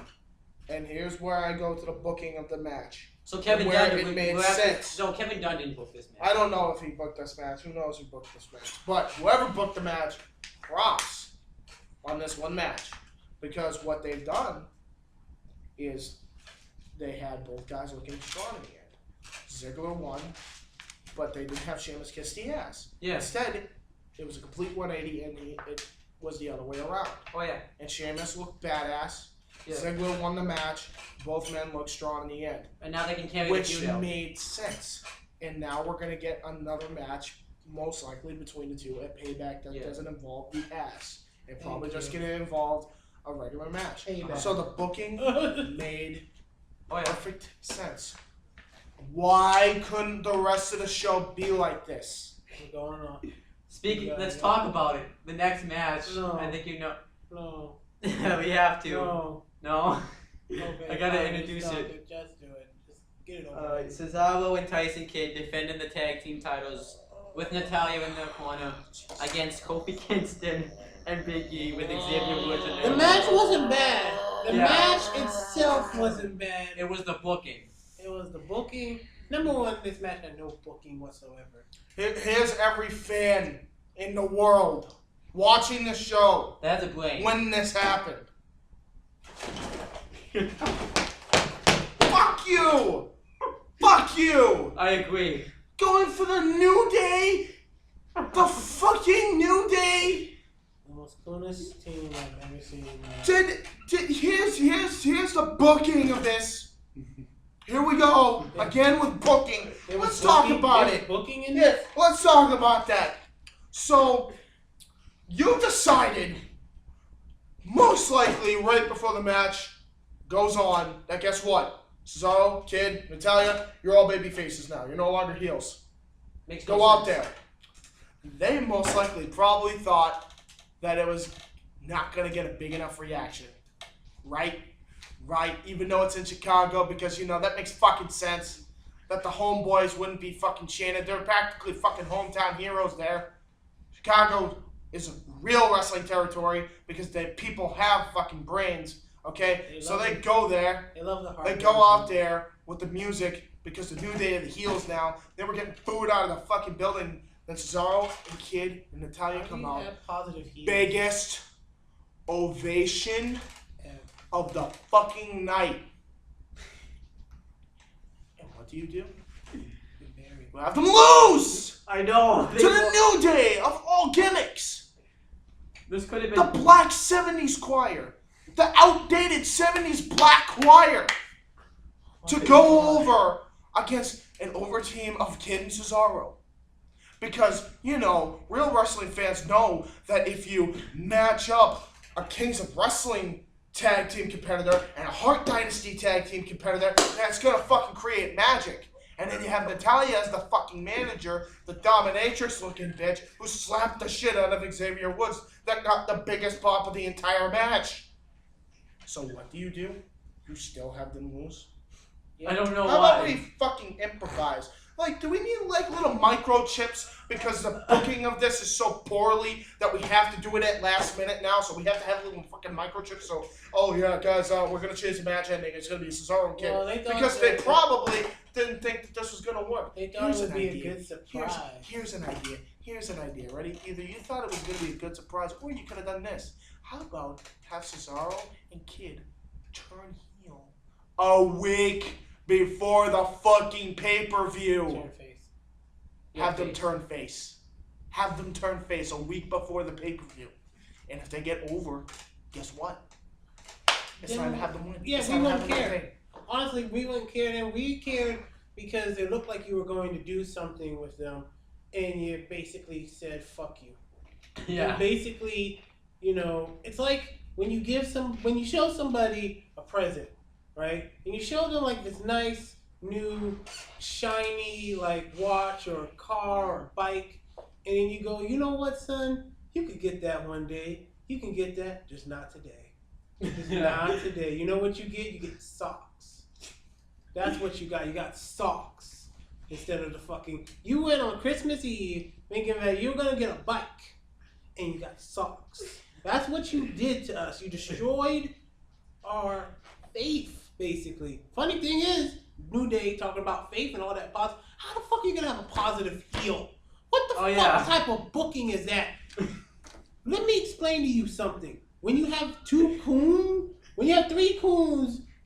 and here's where I go to the booking of the match. So Kevin Dunn made sense. So Kevin Dunn didn't book this match. I don't know if he booked this match. Who knows who booked this match? But whoever booked the match, props on this one match, because what they've done is they had both guys looking strong in the end. Ziggler won, but they didn't have Sheamus kiss the ass. Yeah. Instead, it was a complete 180, and it was the other way around. Oh yeah. And Sheamus looked badass. Yeah. Ziggler won the match. Both men looked strong in the end. And now they can carry the feud out. Which made sense. And now we're gonna get another match, most likely between the two at Payback that doesn't involve the ass. It probably just gonna involve a regular match. So the booking made perfect sense. Why couldn't the rest of the show be like this? What's going on? Let's talk about it. The next match. No. I think you know. No. We have to. No. No. Okay, I gotta introduce it. it. Just do it. Just get it over. Alright, Cesaro and Tyson Kidd defending the tag team titles with Natalya in their corner against Kofi Kingston and Big E with Xavier Woods in there. The match wasn't bad. The match itself wasn't bad. It was the booking. It was the booking. Number one, this match had no booking whatsoever. Here's every fan in the world watching the show. That's a blame. When this happened. Fuck you! Fuck you! I agree. Going for the New Day? The fucking New Day? The most coolest team I've ever seen. Here's the booking of this. Here we go again with booking. Let's talk about it. Booking in this? Let's talk about that. So, you decided, most likely right before the match goes on, that guess what? Cesaro, Kidd, Natalya, you're all baby faces now. You're no longer heels. Go out there. They most likely probably thought that it was not going to get a big enough reaction. Right? Right, even though it's in Chicago, because, you know, that makes fucking sense. That the homeboys wouldn't be fucking chanted. They're practically fucking hometown heroes there. Chicago is real wrestling territory because people have fucking brains, okay? So they go there. They love the heart. They go out there with the music because the New Day are the heels now. They were getting booed out of the fucking building. Then Cesaro and Kidd and Natalya come out. Biggest ovation of the fucking night. And what do? You have them lose! I know. To the New Day of all gimmicks. This could have been the Black 70s choir. The outdated 70s Black choir. To go over against an over team of Kidd and Cesaro. Because, you know, real wrestling fans know that if you match up a Kings of Wrestling tag team competitor and a Hart Dynasty tag team competitor, that's gonna fucking create magic. And then you have Natalia as the fucking manager, the dominatrix looking bitch, who slapped the shit out of Xavier Woods that got the biggest pop of the entire match. So what do? You still have them lose? I don't know How why. about we fucking improvise? Like, do we need like little microchips because the booking of this is so poorly that we have to do it at last minute now? So we have to have little fucking microchips. So, oh yeah, guys, we're gonna change the match ending. It's gonna be Cesaro and Kid because they probably didn't think that this was gonna work. They thought it would be a good surprise. Here's an idea. Ready? Either you thought it was gonna be a good surprise, or you could have done this. How about have Cesaro and Kid turn heel a week before the fucking pay-per-view? Turn face. Have them turn face. Have them turn face a week before the pay-per-view. And if they get over, guess what? It's time to have them win. Yeah, we wouldn't care. Honestly, we wouldn't care. And we cared because it looked like you were going to do something with them, and you basically said "fuck you." Yeah. And basically, you know, it's like when you show somebody a present, right? And you show them like this nice new shiny like watch or car or bike, and then you go, you know what, son? You could get that one day. You can get that, just not today. Just not today. You know what you get? You get socks. That's what you got. You got socks instead of the fucking. You went on Christmas Eve thinking that you were gonna get a bike, and you got socks. That's what you did to us. You destroyed our faith, basically. Funny thing is, New Day talking about faith and all that positive. How the fuck are you gonna have a positive heel? What the fuck type of booking is that? Let me explain to you something. When you have three coons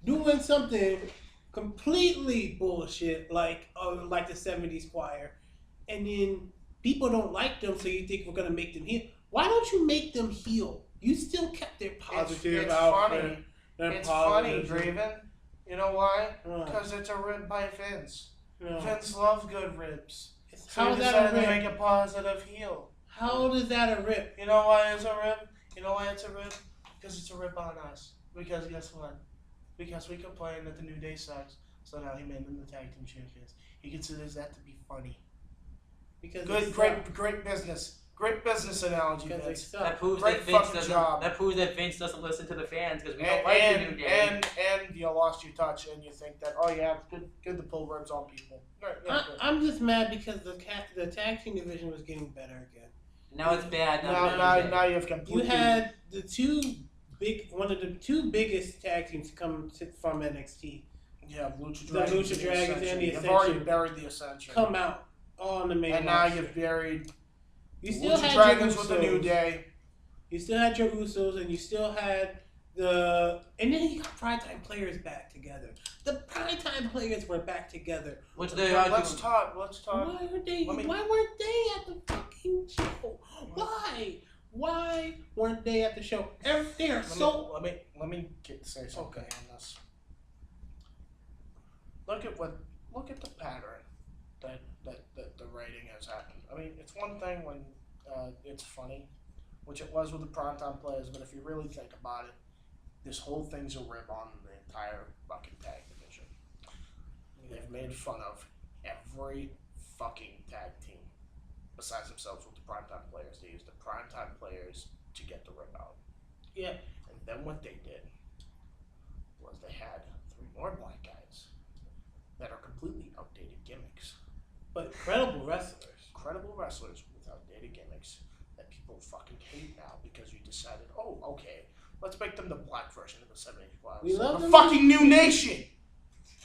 doing something completely bullshit, like the 70s choir, and then people don't like them, so you think we're gonna make them heel. Why don't you make them heel? You still kept their positive It's outfit. funny. It's funny, Draven. You know why? Because it's a rib by Vince. Vince loves good ribs. So How he is that a decided to rib? make a positive heel. How is that a rip? You know why it's a rib? You know why it's a rib? Because it's a rib on us. Because guess what? Because we complained that the New Day sucks, so now he made them the tag team champions. He considers that to be funny. Because Great business. Great business analogy, Vince. That proves Great that Vince fucking doesn't. job. That proves that Vince doesn't listen to the fans because we don't like the New Day. And you lost your touch, and you think that it's good to pull ribs on people. I'm just mad because the tag team division was getting better again. Now it's bad. Now you have completely. You had one of the two biggest tag teams come from NXT. Yeah, Lucha The Dragons. Lucha Dragons and the You've already Ascension. buried the Ascension. Come out on the main And now roster. you've buried You still Lucha had Dragons your with the New Usos. Day. You still had your Usos, and you still had and then you got Primetime Players back together. The Primetime Players were back together. Which they Okay, are let's doing. talk. Why weren't they at the fucking show? Why weren't they at the show? They are so. Let me say something on this. Look at the pattern that the writing has happened. I mean, it's one thing when it's funny, which it was with the Primetime Players, but if you really think about it, this whole thing's a rib on the entire fucking tag division. They've made fun of every fucking tag team besides themselves with the Primetime Players. They used the Primetime Players to get the rib out. Yeah. And then what they did was they had 3 more black guys that are completely outdated gimmicks. But credible wrestlers. Incredible wrestlers with outdated gimmicks that people fucking hate now because you decided, oh, okay, let's make them the black version of the 70s. Wow, We love the them. fucking New Nation.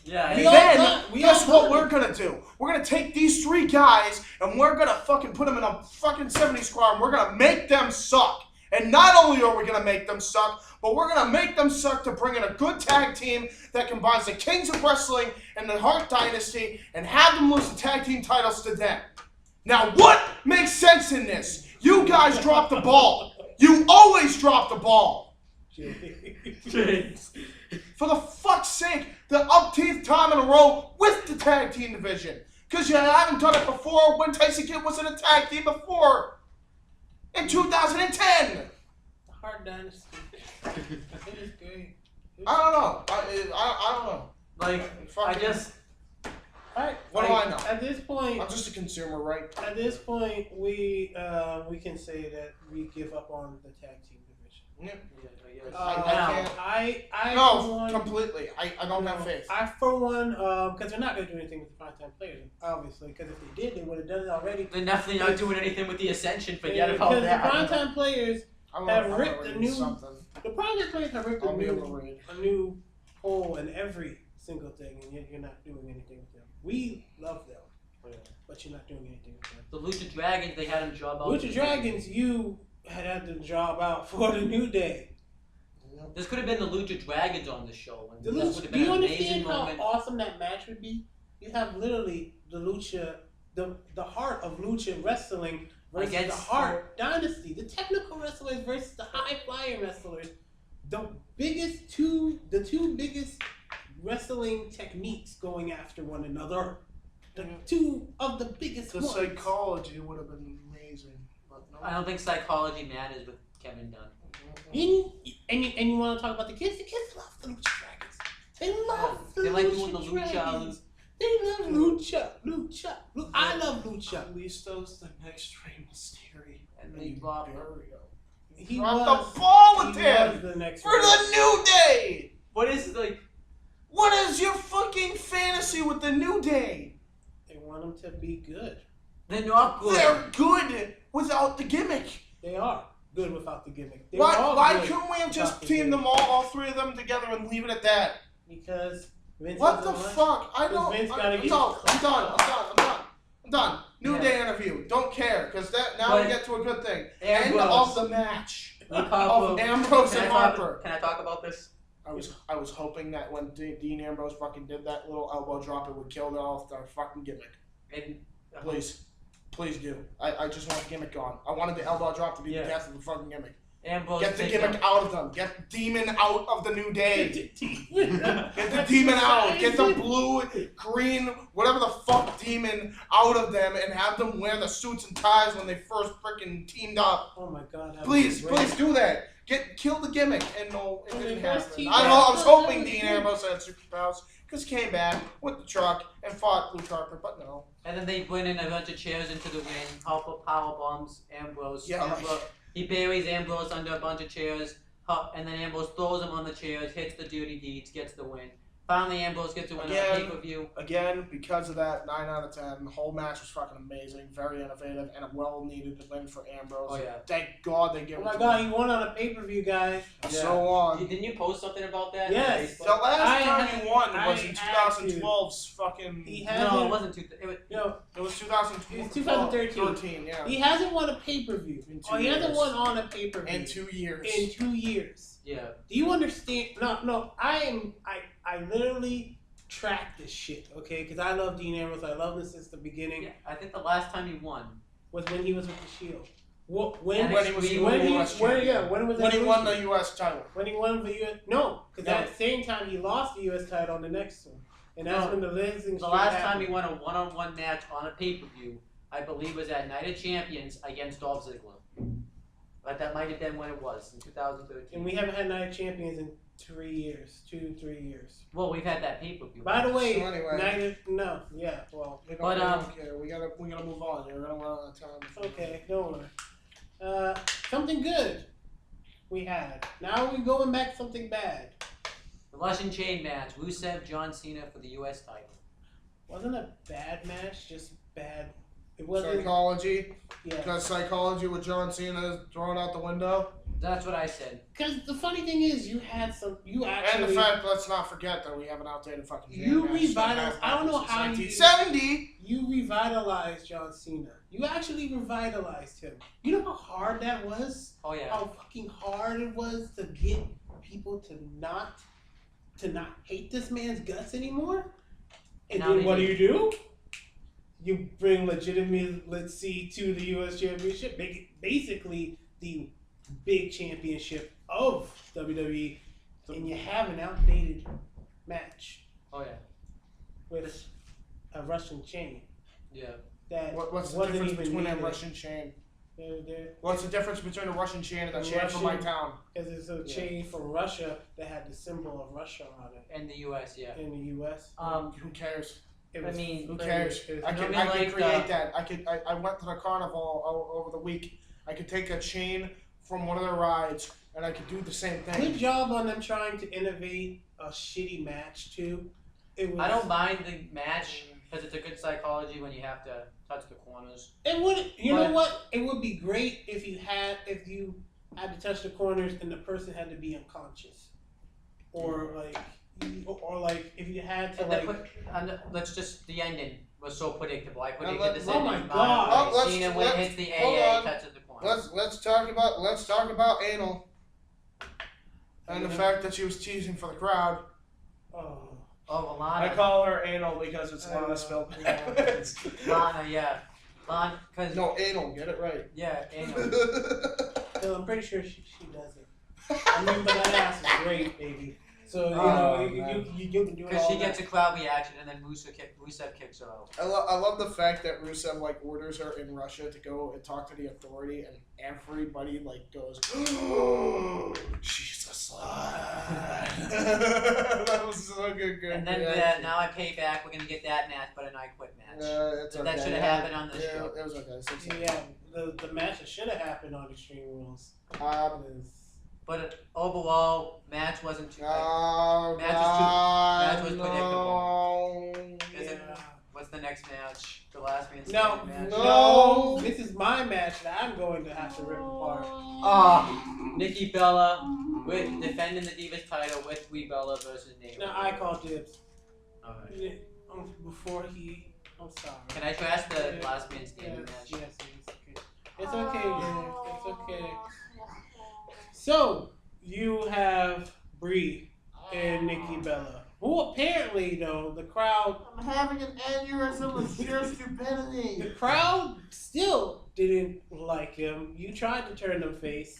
Yeah. And We all then, got- we guess all what got we're gonna do? We're gonna take these 3 guys and we're gonna fucking put them in a fucking 70s squad and we're gonna make them suck. And not only are we gonna make them suck, but we're gonna make them suck to bring in a good tag team that combines the Kings of Wrestling and the Hart Dynasty and have them lose the tag team titles to them. Now, what makes sense in this? You guys dropped the ball. You always drop the ball. For the fuck's sake, the upteenth time in a row with the tag team division. Because you haven't done it before when Tyson Kidd was in a tag team before. In 2010. The Hard Dynasty. It is great. I don't know. I don't know. Like, I just, What do I know? At this point, I'm just a consumer, right? At this point, we can say that we give up on the tag team division. Yeah. I No, for one, completely. I don't have faith. I for one, because they're not going to do anything with the primetime players, obviously. Because if they did, they would have done it already. They're definitely not doing anything with the Ascension. Forget about because that. the primetime players have ripped a new. Something. The primetime players have ripped I'll be able to read. a new hole in every single thing, and yet you're not doing anything with them. We love them, but you're not doing anything with them. The Lucha Dragons, they had them job out. Lucha Dragons, you had the job out for the New Day. This could have been the Lucha Dragons on the show. And this would have Do been you an understand amazing how moment. awesome that match would be? You have literally the Lucha, the heart of Lucha wrestling versus the Heart Dynasty, the technical wrestlers versus the high flyer wrestlers, the two biggest wrestling techniques going after one another. The two of the biggest The ones. psychology would have been amazing. But no. I don't think psychology matters with Kevin Dunn. And you want to talk about the kids? The kids love the Lucha Dragons. They love the They Lucha like doing the Lucha. Dragons. They love Lucha. I love Lucha. Listo's the next Rey Mysterio. And they drop There we go. He Drop was the ball with he him was the next for the New Day. What is like? What is your fucking fantasy with the New Day? They want them to be good. They're not good. They're good without the gimmick. They are good without the gimmick. They Why good couldn't we have just without the teamed gimmick. them all three of them together, and leave it at that? Because Vince What the doesn't want- fuck? I don't. Vince I'm gotta done. get- I'm done. New Yeah. Day interview. Don't care, because that now But we get to a good thing. Ambrose. End of the match Look of how- Ambrose Can and I talk- Harper. Can I talk about this? I was hoping that when Dean Ambrose fucking did that little elbow drop, it would kill off their fucking gimmick. And, Please do. I just want the gimmick gone. I wanted the elbow drop to be the death of the fucking gimmick. Ambrose. Get the take gimmick them. out of them. Get Demon out of the New Day. Get Get the demon out. Get the blue, green, whatever the fuck demon out of them, and have them wear the suits and ties when they first freaking teamed up. Oh my god. that Please would be great. do that. Kill the gimmick. And no, it When didn't they first happen. teamed I up, was hoping that was Dean good. Ambrose had superpowers because he came back with the truck and fought Luke Harper, but no. And then they went in a bunch of chairs into the ring. Power bombs Ambrose. Yeah, like- Ambrose. He buries Ambrose under a bunch of chairs. And then Ambrose throws him on the chairs, hits the duty deeds, gets the win. Finally, Ambrose gets the win on Again. pay-per-view. Again, because of that, 9 out of 10. The whole match was fucking amazing, very innovative, and a well-needed win for Ambrose. Oh, yeah. Thank God they gave Oh it my to god, him. he won on a pay-per-view, guys. And so on. Didn't you post something about that? Yes. The last time he won I was in had to. 2012's fucking. He No, hasn't. it wasn't too. Yo, It was 2012. It's 2013. 13, yeah. he hasn't won a pay-per-view. In 2 Oh, he hasn't years. won on a pay-per-view In 2 years. in 2 years. Yeah. Do you understand? No. I literally track this shit, okay? Because I love Dean Ambrose. I love him since the beginning. Yeah. I think the last time he won. Was when he was with the Shield. When When he was the US champion. when was When he won Evolution? the U.S. title. When he won the U.S. No, because No. that same time he lost the U.S. title on the next one, and that's No. when the losing. The last time he won a one-on-one match on a pay-per-view, I believe, was at Night of Champions against Dolph Ziggler. But that might have been when it was, in 2013. And we haven't had Night of Champions in 3 years, 3 years. Well, we've had that pay-per-view. By the way, So anyway. Night of well, We don't, But, we don't care. We gotta move on here. We're gonna run out of time. okay, don't worry. Something good we had. Now we're going back to something bad. The Russian Chain match, Rusev, John Cena for the U.S. title. Wasn't a bad match, just bad. It wasn't. Psychology. Yeah. Because psychology with John Cena is thrown out the window. That's what I said. Because the funny thing is, you actually. And the fact, let's not forget that we have an outdated fucking You match that revitalized- has I don't know happened how since you- 1970. You revitalized John Cena. You actually revitalized him. You know how hard that was? Oh, yeah. How fucking hard it was to get people to not hate this man's guts anymore? And Now then they what do. do? You bring legitimacy to the U.S. Championship, make it basically the big championship of WWE, and you have an outdated match Oh, yeah. with a Russian chain Yeah. that What's the wasn't difference even between a needed. Russian chain? They're, What's the difference between a Russian chain and a A chain from my Russian- town? because it's a chain from Russia that had the symbol of Russia on it And the U.S., yeah. in the U.S. Who cares? It I was mean, Who cares? it was- I can I mean, create like, that. I went to the carnival over the week. I could take a chain from one of the rides, and I could do the same thing. Good job on them trying to innovate a shitty match too. It was. I don't mind the match because it's a good psychology when you have to touch the corners. It would. You But- know what? It would be great if you had to touch the corners and the person had to be unconscious, or like if you had to And let's just the ending was so predictable. I predicted this oh ending. my God. Let's- Cena when it let's- hits the hold AA on. touches the corner. Let's talk about anal, and the fact that she was teasing for the crowd. Oh. Oh, I Alana. call her anal because it's Lana spelled backwards. Lana, yeah. Lana, because No, anal. Get it right. yeah, anal. Well, I'm pretty sure she does it. I mean, but that ass is great, baby. So you can do it Because all she gets night. a crowd reaction and then Rusev kicks her out. I love the fact that Rusev like orders her in Russia to go and talk to the authority, and everybody like goes, "Oh, she's a slut." That was so good. And then reaction. now I pay back. We're gonna get that match, but an I Quit match. It's That okay. should have happened on this Yeah, show. it was okay. Yeah, the match that should have happened on Extreme Rules. is- But overall, match wasn't too. Oh, Match was no. Is it- What's the next match? The last man No, standing match. no, this is my match that I'm going to have to rip apart. Nikki Bella with defending the Divas title with Brie Bella versus Naomi. Now I call dibs. Alright. Before he, I'm sorry. Can I trash the Yeah. last man standing Yes, match? yes, it's okay, Dave. It's okay. So you have Brie and Nikki Bella, who apparently though the crowd, I'm having an aneurysm of sheer stupidity. the crowd still didn't like him. You tried to turn them face,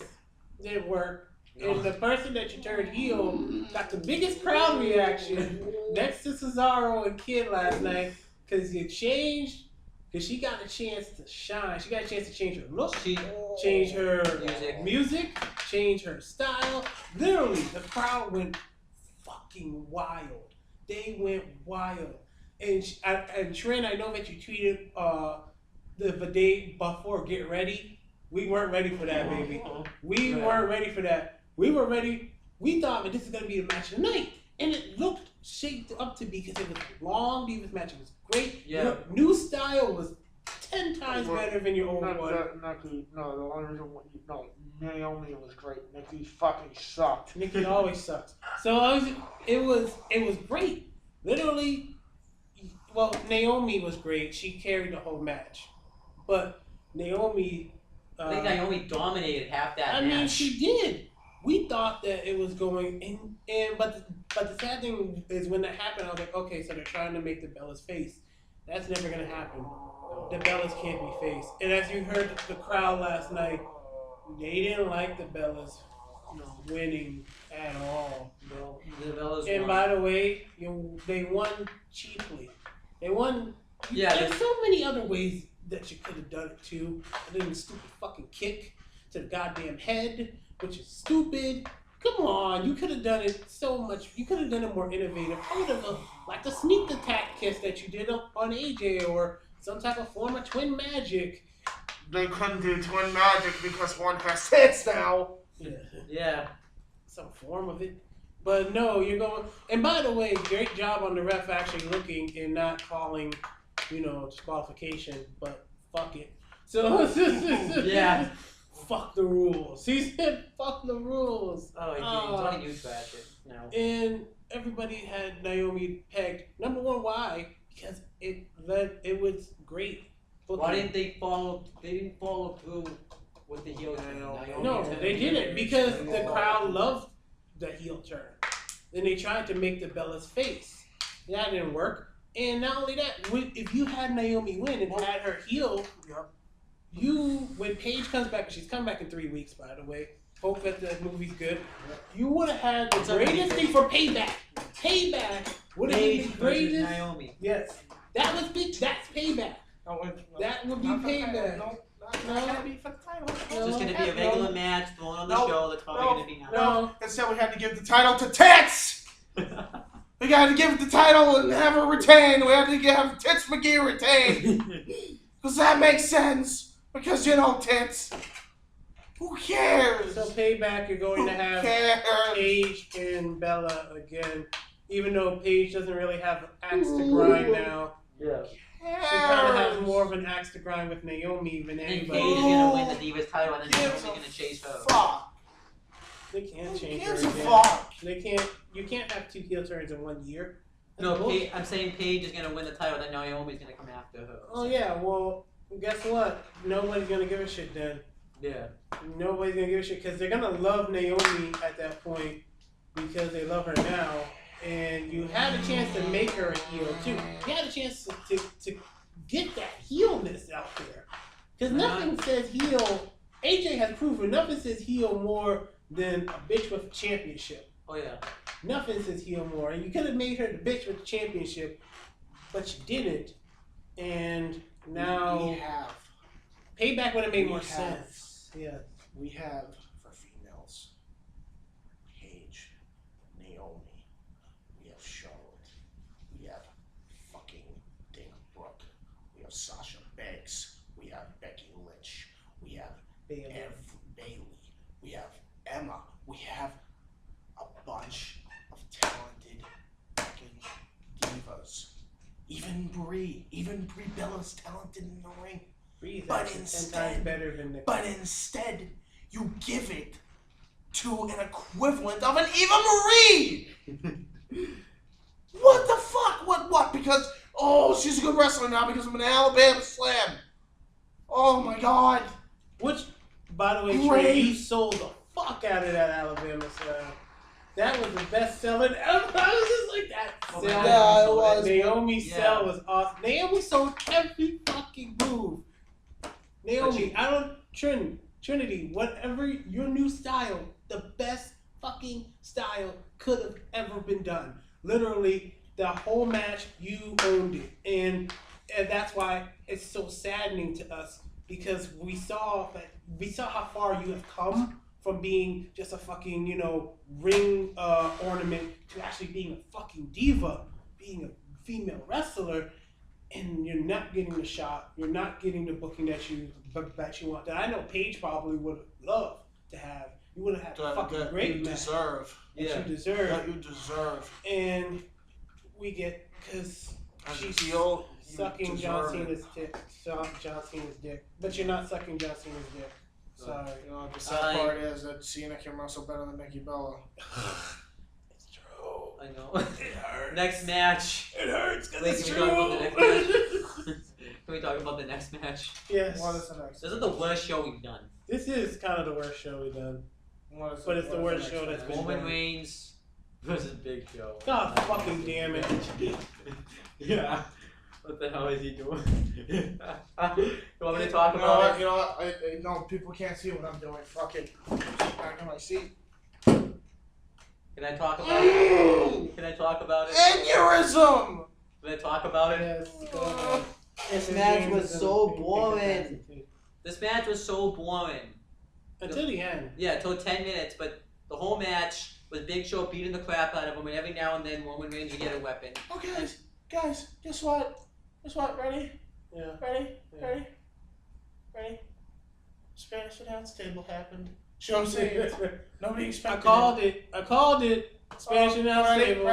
didn't work. And the person that you turned heel got the biggest crowd reaction next to Cesaro and Kid last night because you changed, because she got a chance to shine. She got a chance to change her look, She change her Music. change her style. Literally, the crowd went fucking wild. They went wild. And Trent, I know that you tweeted the day before, get ready. We weren't ready for that, baby. We weren't ready for that. We were ready. We thought that this is going to be the match of the night. And it looked shaped up to be because it was a long Divas match. It was great. Yeah. Your new style was 10 times better than your old one. Nikki, no, the only reason Naomi was great. Nikki fucking sucked. Nikki always sucks. So it was great. Literally, well, Naomi was great. She carried the whole match. But Naomi... I think Naomi dominated half that match. I mean, she did. We thought that it was going, but the sad thing is when that happened, I was like, okay, so they're trying to make the Bellas face. That's never gonna happen. The Bellas can't be face. And as you heard the crowd last night, they didn't like the Bellas winning at all. The Bellas And won. by the way, they won cheaply. They won. Yeah, There's so many other ways that you could have done it too. And then the stupid fucking kick to the goddamn head, which is stupid. Come on, you could have done it so much. You could have done it more innovative. I would have like the sneak attack kiss that you did on AJ, or some type of form of twin magic. They couldn't do twin magic because one has tits now. Yeah. Some form of it. But no, you're going. And by the way, great job on the ref actually looking and not calling, disqualification. But fuck it. So Yeah. Fuck the rules. He said, "Fuck the rules." Oh, he trash it now. And everybody had Naomi pegged. Number one, why? Because it was great. Why didn't they follow? They didn't follow through with the heel turn. No, they didn't because the crowd loved the heel turn. Then they tried to make the Bella's face. That didn't work. And not only that, if you had Naomi win and had her heel, when Paige comes back, she's coming back in 3 weeks, by the way. Hope that the movie's good. You would have had the greatest thing for Payback. Payback would have been the greatest. Naomi. Yes, that was big. That's Payback. That would be Payback. Not gonna be for the title. It's just gonna be a regular match thrown on the show. That's probably gonna be now. No. Instead, we had to give the title to Tits. We gotta give it the title and have her retain. We have to have Tits McGee retain. Because that makes sense. Because you know Tits. Who cares? So Payback, you're going to Who have cares? Paige and Bella again. Even though Paige doesn't really have axe to grind now. Yeah. She kind of has more of an axe to grind with Naomi than And anybody. Paige is gonna win the Divas title, and then Gives Naomi's a gonna chase her. Fuck. They can't Who change her gives a again. fuck? They can't. You can't have 2 heel turns in 1 year. That's No, bullshit. I'm saying Paige is gonna win the title, then Naomi's gonna come after her. Oh yeah. Well, guess what? Nobody's gonna give a shit then. Yeah. Nobody's gonna give a shit because they're gonna love Naomi at that point because they love her now. And you had a chance to make her a heel too. You had a chance to get that heelness out there. Because nothing says heel. AJ has proven nothing says heel more than a bitch with a championship. Oh yeah. Nothing says heel more. And you could have made her the bitch with the championship, but you didn't. And now We have. Payback would have made We more have. sense. Yeah. We have, for females, Paige, Naomi, we have Charlotte, we have fucking Dana Brooke, we have Sasha Banks, we have Becky Lynch, we have Bayley. Bailey, we have Emma, we have a bunch of talented fucking divas. Even Brie Bella's talented in the ring. Bree's But actually 10 instead- times better than the. But instead, you give it to an equivalent of an Eva Marie! What the fuck? What? Because, oh, she's a good wrestler now because of an Alabama Slam. Oh my god. Which, by the way, Great. Trey, you sold the fuck out of that Alabama Slam. That was the best selling ever. I was just like that. Oh, Sell. yeah, it was. Naomi's Yeah. sell was awesome. Naomi sold every fucking move. Naomi, she- I don't Trinity, whatever your new style, the best fucking style could have ever been done. Literally, the whole match, you owned it. And that's why it's so saddening to us because we saw how far you have come from being just a fucking, ring ornament to actually being a fucking diva, being a female wrestler. And you're not getting the shot. You're not getting the booking that you want. That I know Paige probably would have loved to have. You would have had a fucking great match deserve. that Yeah. you deserve. That you deserve. And we get because As a she's heel, you sucking John deserve it. Cena's dick. John Cena's dick. But you're not sucking John Cena's dick. Sorry. You know, the sad part is that Cena can wrestle better than Nikki Bella. It's true. I know. It hurts. Next match. It hurts because Wait, it's can true. we talk about the next match? Can we talk about the next match? Yes. What is the next? This is the worst show we've done. This is kind of the worst show we've done. What is But it's the what is worst next show that's match? been Roman done. Reigns versus Big Show. God fucking damn it. Yeah. What the hell is he doing? You want me to talk You know about what? it? You know what? No, people can't see what I'm doing. Fuck it. Sit back in my seat. Can I talk about it? Can I talk about it? Aneurysm! Can I talk about it? Yes. Go ahead. This match was so boring. This match was so boring. Until the end. Yeah, till 10 minutes, but the whole match was Big Show beating the crap out of him, and every now and then Roman Reigns would get a weapon. Oh, guys, guess what? Guess what? Ready? Yeah. Ready? Yeah. Ready? Spanish announce table happened. Show saved. Nobody I expected called it. Spanish announce table.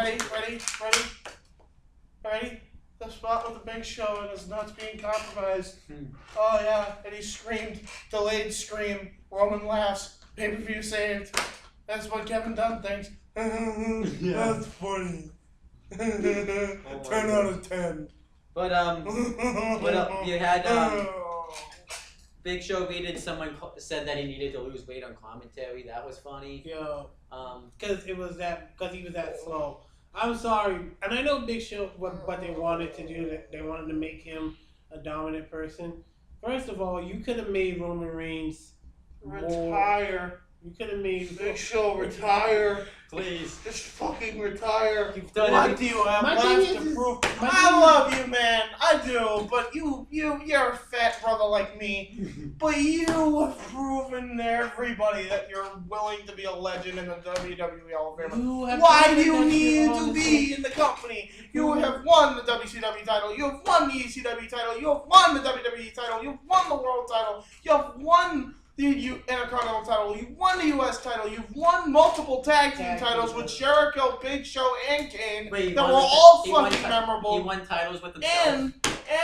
Ready? The spot with the Big Show and his nuts being compromised. Hmm. Oh yeah, and he screamed, delayed scream. Roman laughs. Pay-per-view saved. That's what Kevin Dunn thinks. That's funny. 10 out of 10. But, you had, Big Show tweeted, someone said that he needed to lose weight on commentary. That was funny. Yo. Um, Because he was that slow. I'm sorry, and I know Big Show what they wanted to do. They wanted to make him a dominant person. First of all, you could have made Roman Reigns more. Retire. You could have made. Big Show, retire. Please. Just fucking retire. You've done What it. do you have My left thing to is- prove? my I thing love you, man. I do. But you're a fat brother like me. But you have proven to everybody that you're willing to be a legend in the WWE Hall of Fame. You have Why do proven you that need you're to on be in the company? You have won the WCW title. You have won the ECW title. You have won the WWE title. You've won the World title. You have won the Intercontinental title. You won the US title. You've won multiple tag team Tag team titles with titles. Jericho, Big Show, and Kane Wait, he that won were the- all he won fucking ti- memorable. He won titles with himself.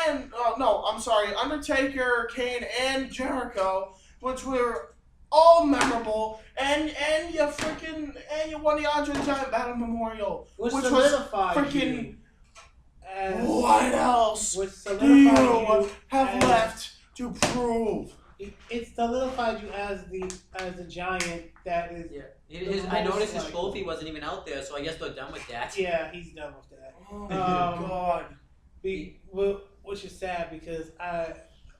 And no, I'm sorry, Undertaker, Kane, and Jericho, which were all memorable, and you won the Andre the Giant Battle Memorial, Which was solidified freaking. you as- What else Which do you solidified you have as- left to prove? It solidified you as the giant that is. Yeah. I noticed his trophy wasn't even out there, so I guess they're done with that. Yeah, he's done with that. Oh God! Which is sad because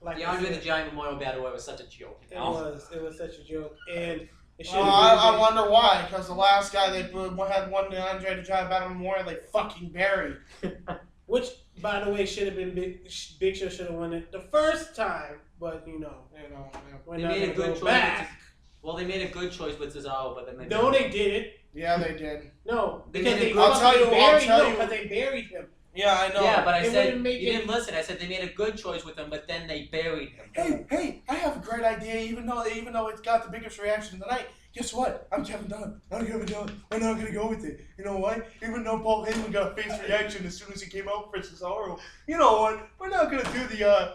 like The I Andre said, the Giant Memorial Battle Royal was such a joke. You it know? was such a joke, and it should Well, have I wonder why. Because the last guy they had won the Andre the Giant Battle Memorial, they fucking buried. Which, by the way, should have been Big Show should have won it the first time, but we're They not made a gonna good go choice. back. Well, they made a good choice with Cesaro, but then they No, they didn't. Yeah, they did. No, They because made a they good- I'll tell you- because they buried him. Yeah, I know. Yeah, but I It said wouldn't make you it- didn't listen. I said they made a good choice with him, but then they buried him. Hey, I have a great idea. Even though it's got the biggest reaction tonight. Guess what? I'm Kevin Dunn. I'm not gonna go with it. You know why? Even though Paul Heyman got a face reaction as soon as he came out for Cesaro. You know what? We're not gonna do the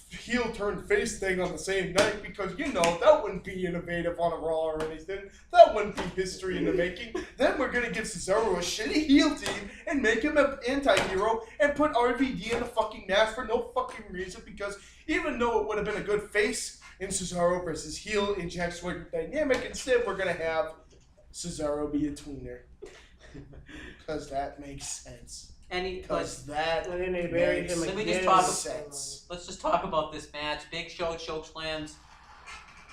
heel turn face thing on the same night because that wouldn't be innovative on a Raw or anything. That wouldn't be history in the making. Then we're gonna give Cesaro a shitty heel team and make him an anti-hero and put RVD in a fucking mask for no fucking reason because even though it would have been a good face in Cesaro versus heel in Jack Swagger dynamic, instead we're gonna have Cesaro be a tweener. Because that makes sense. Because that And then they buried him Let me again. just talk- sense. Let's just talk about this match. Big Show chokeslams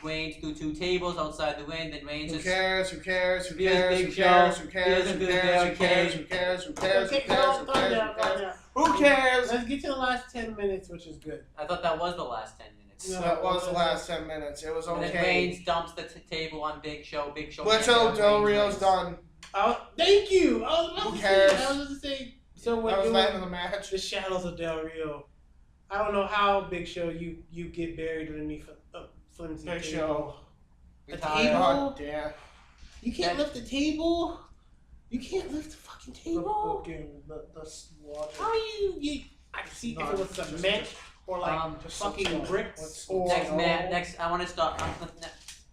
Reigns through two tables outside the ring. Then Reigns Who just cares? Who cares? Who Here's cares? Big Who Show. cares? Who cares? Here's a Who good cares? Who cares? barricade. Who cares? Who cares? Who Okay, cares? calm Who cares? down, Who calm cares? down. Who cares? Let's get to the last 10 minutes, which is good. I thought that was the last 10 minutes. No. That was the last 10 minutes. It was And then okay. Reigns dumps the table on Big Show. Big Show. Let's can't hope get Del on Reigns Rio's wins. done. Thank you. I was about Who to cares? say. I was going to say. So That we're was doing the end of the match. the shadows of Del Rio. I don't know how Big Show you get buried underneath a flimsy Big table. Show. A Retired. table? God damn. You can't lift the table. You can't lift the fucking table. How you? I can see if it was cement or like just fucking some bricks stuff. or. Next, I want to start.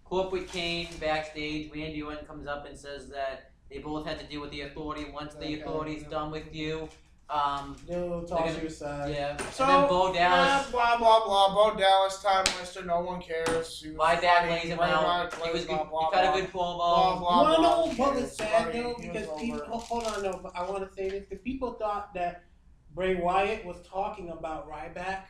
Corporate Kane backstage. Randy Orton comes up and says that they both had to deal with the authority. Once the authority's done with you, No, toss your side. yeah. So, and then Bo Dallas. blah, blah, blah. Bo Dallas, time waster, no one cares. He was My dad funny, lays him right out. about He was blah, good. blah, He cut a blah. good Blah, promo. blah, You wanna know blah. what was It's sad funny. though? He Because was people, over. hold on, no, but I want to say this because people thought that Bray Wyatt was talking about Ryback,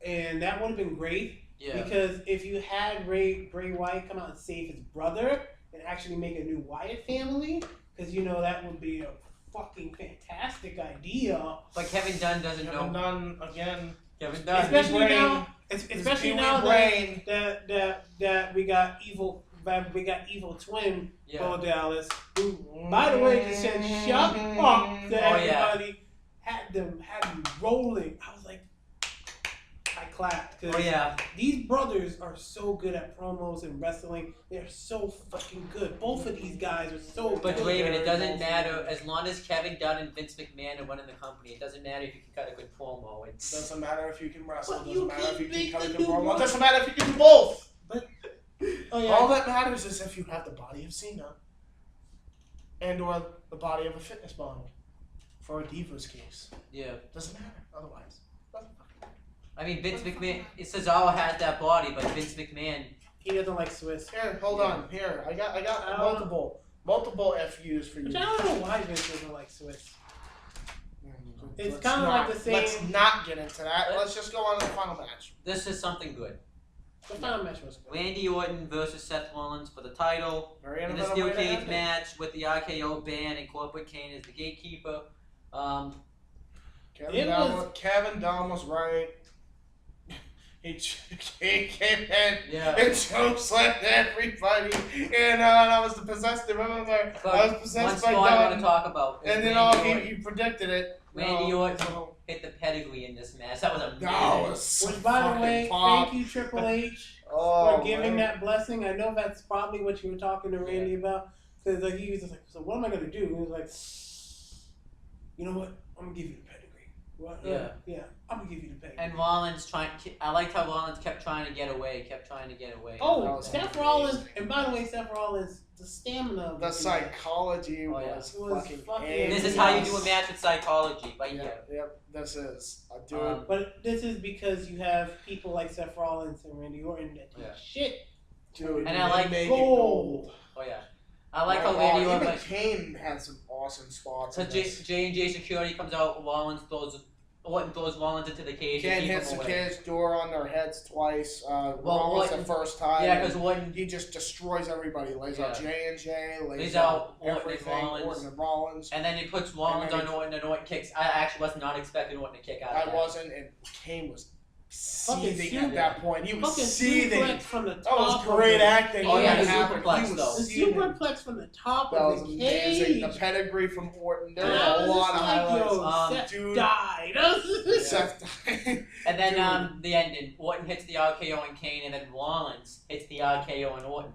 and that would have been great. Yeah. Because if you had Bray Wyatt come out and save his brother and actually make a new Wyatt family, because that would be a fucking fantastic idea. But Kevin Dunn doesn't Kevin know. Dunn again. Kevin Dunn. Especially brain. now, especially His now brain. that we got evil twin Yeah. Bo Dallas, who by the way just said shut up to everybody, had them rolling. I was like, I clapped because Oh yeah. these brothers are so good at promos and wrestling. They're so fucking good. Both of these guys are so But good. Raven, it doesn't matter as long as Kevin Dunn and Vince McMahon are running the company. It doesn't matter if you can cut a good promo. It's Doesn't matter if you can wrestle. But Doesn't you matter can if you make can cut the a good new promo. one. Doesn't matter if you can do both. Oh yeah. All that matters is if you have the body of Cena and or the body of a fitness model. For a Diva's case. yeah. Doesn't matter otherwise. Doesn't fucking matter. I mean, Vince McMahon. Cesaro has that body, but Vince McMahon. He doesn't like Swiss. Here, hold on. Here, I got multiple FUs for you. Which I don't know why Vince doesn't like Swiss. It's Let's kinda not- like the same- Let's not get into that. Let's just go on to the final match. This is something good. The final match was good. Randy Orton versus Seth Rollins for the title. Very In the innovative steel way to cage end it. match with the RKO band and Corporate Kane as the gatekeeper. Kevin Dunn was right. He came in Yeah. and chokeslammed everybody, and I was the possessed. Remember, I was One possessed spot by I want to Dunn, talk about is and then Randy Orton. he predicted it. Randy Orton So, hit the pedigree in this match. That was amazing. that was Which, by the way, pop. thank you, Triple H, Oh, for giving man. that blessing. I know that's probably what you were talking to Randy about. Because like, he was just like, so what am I going to do? He was like, you know what? I'm going to give you the pedigree. What? Yeah. I'm going to give you the pedigree. And Rollins I liked how Rollins kept trying to get away. Oh, was Seth amazing. Rollins, and by the way, Seth Rollins, the stamina of The this psychology Oh, yeah. was Was fucking. fucking- This is how you do a match with psychology, right Yeah, here. yep, this is. Dude, But this is because you have people like Seth Rollins and Randy Orton that do Yeah. shit. dude, And I like make it gold. Oh yeah, I like how Wow, Randy even Orton. Kane had some awesome spots. So in this. J&J security comes out. Orton throws Rollins into the cage. Kane to keep hits him the away. cage door on their heads twice. Rollins Orton- the first time. Yeah, because Orton. he just destroys everybody. Lays out J&J, lays Lays out out Orton and everything. Rollins. Orton and Rollins. And then he puts Rollins And on then Orton, and Orton kicks. I actually was not expecting Orton to kick out. I of that. wasn't, and Kane was seething Fucking at that point. He was Fucking seething. suplex from the top. That was of great the- acting. Oh, when yeah, it the happened. superplex, He was though. The seething. superplex from the top That of was the amazing. cage. The pedigree from Orton. There were And I a was lot just of like, highlights. yo, Seth Dude. died. Seth. And then Dude. the ending. Orton hits the RKO on Kane, and then Rollins hits the RKO on Orton.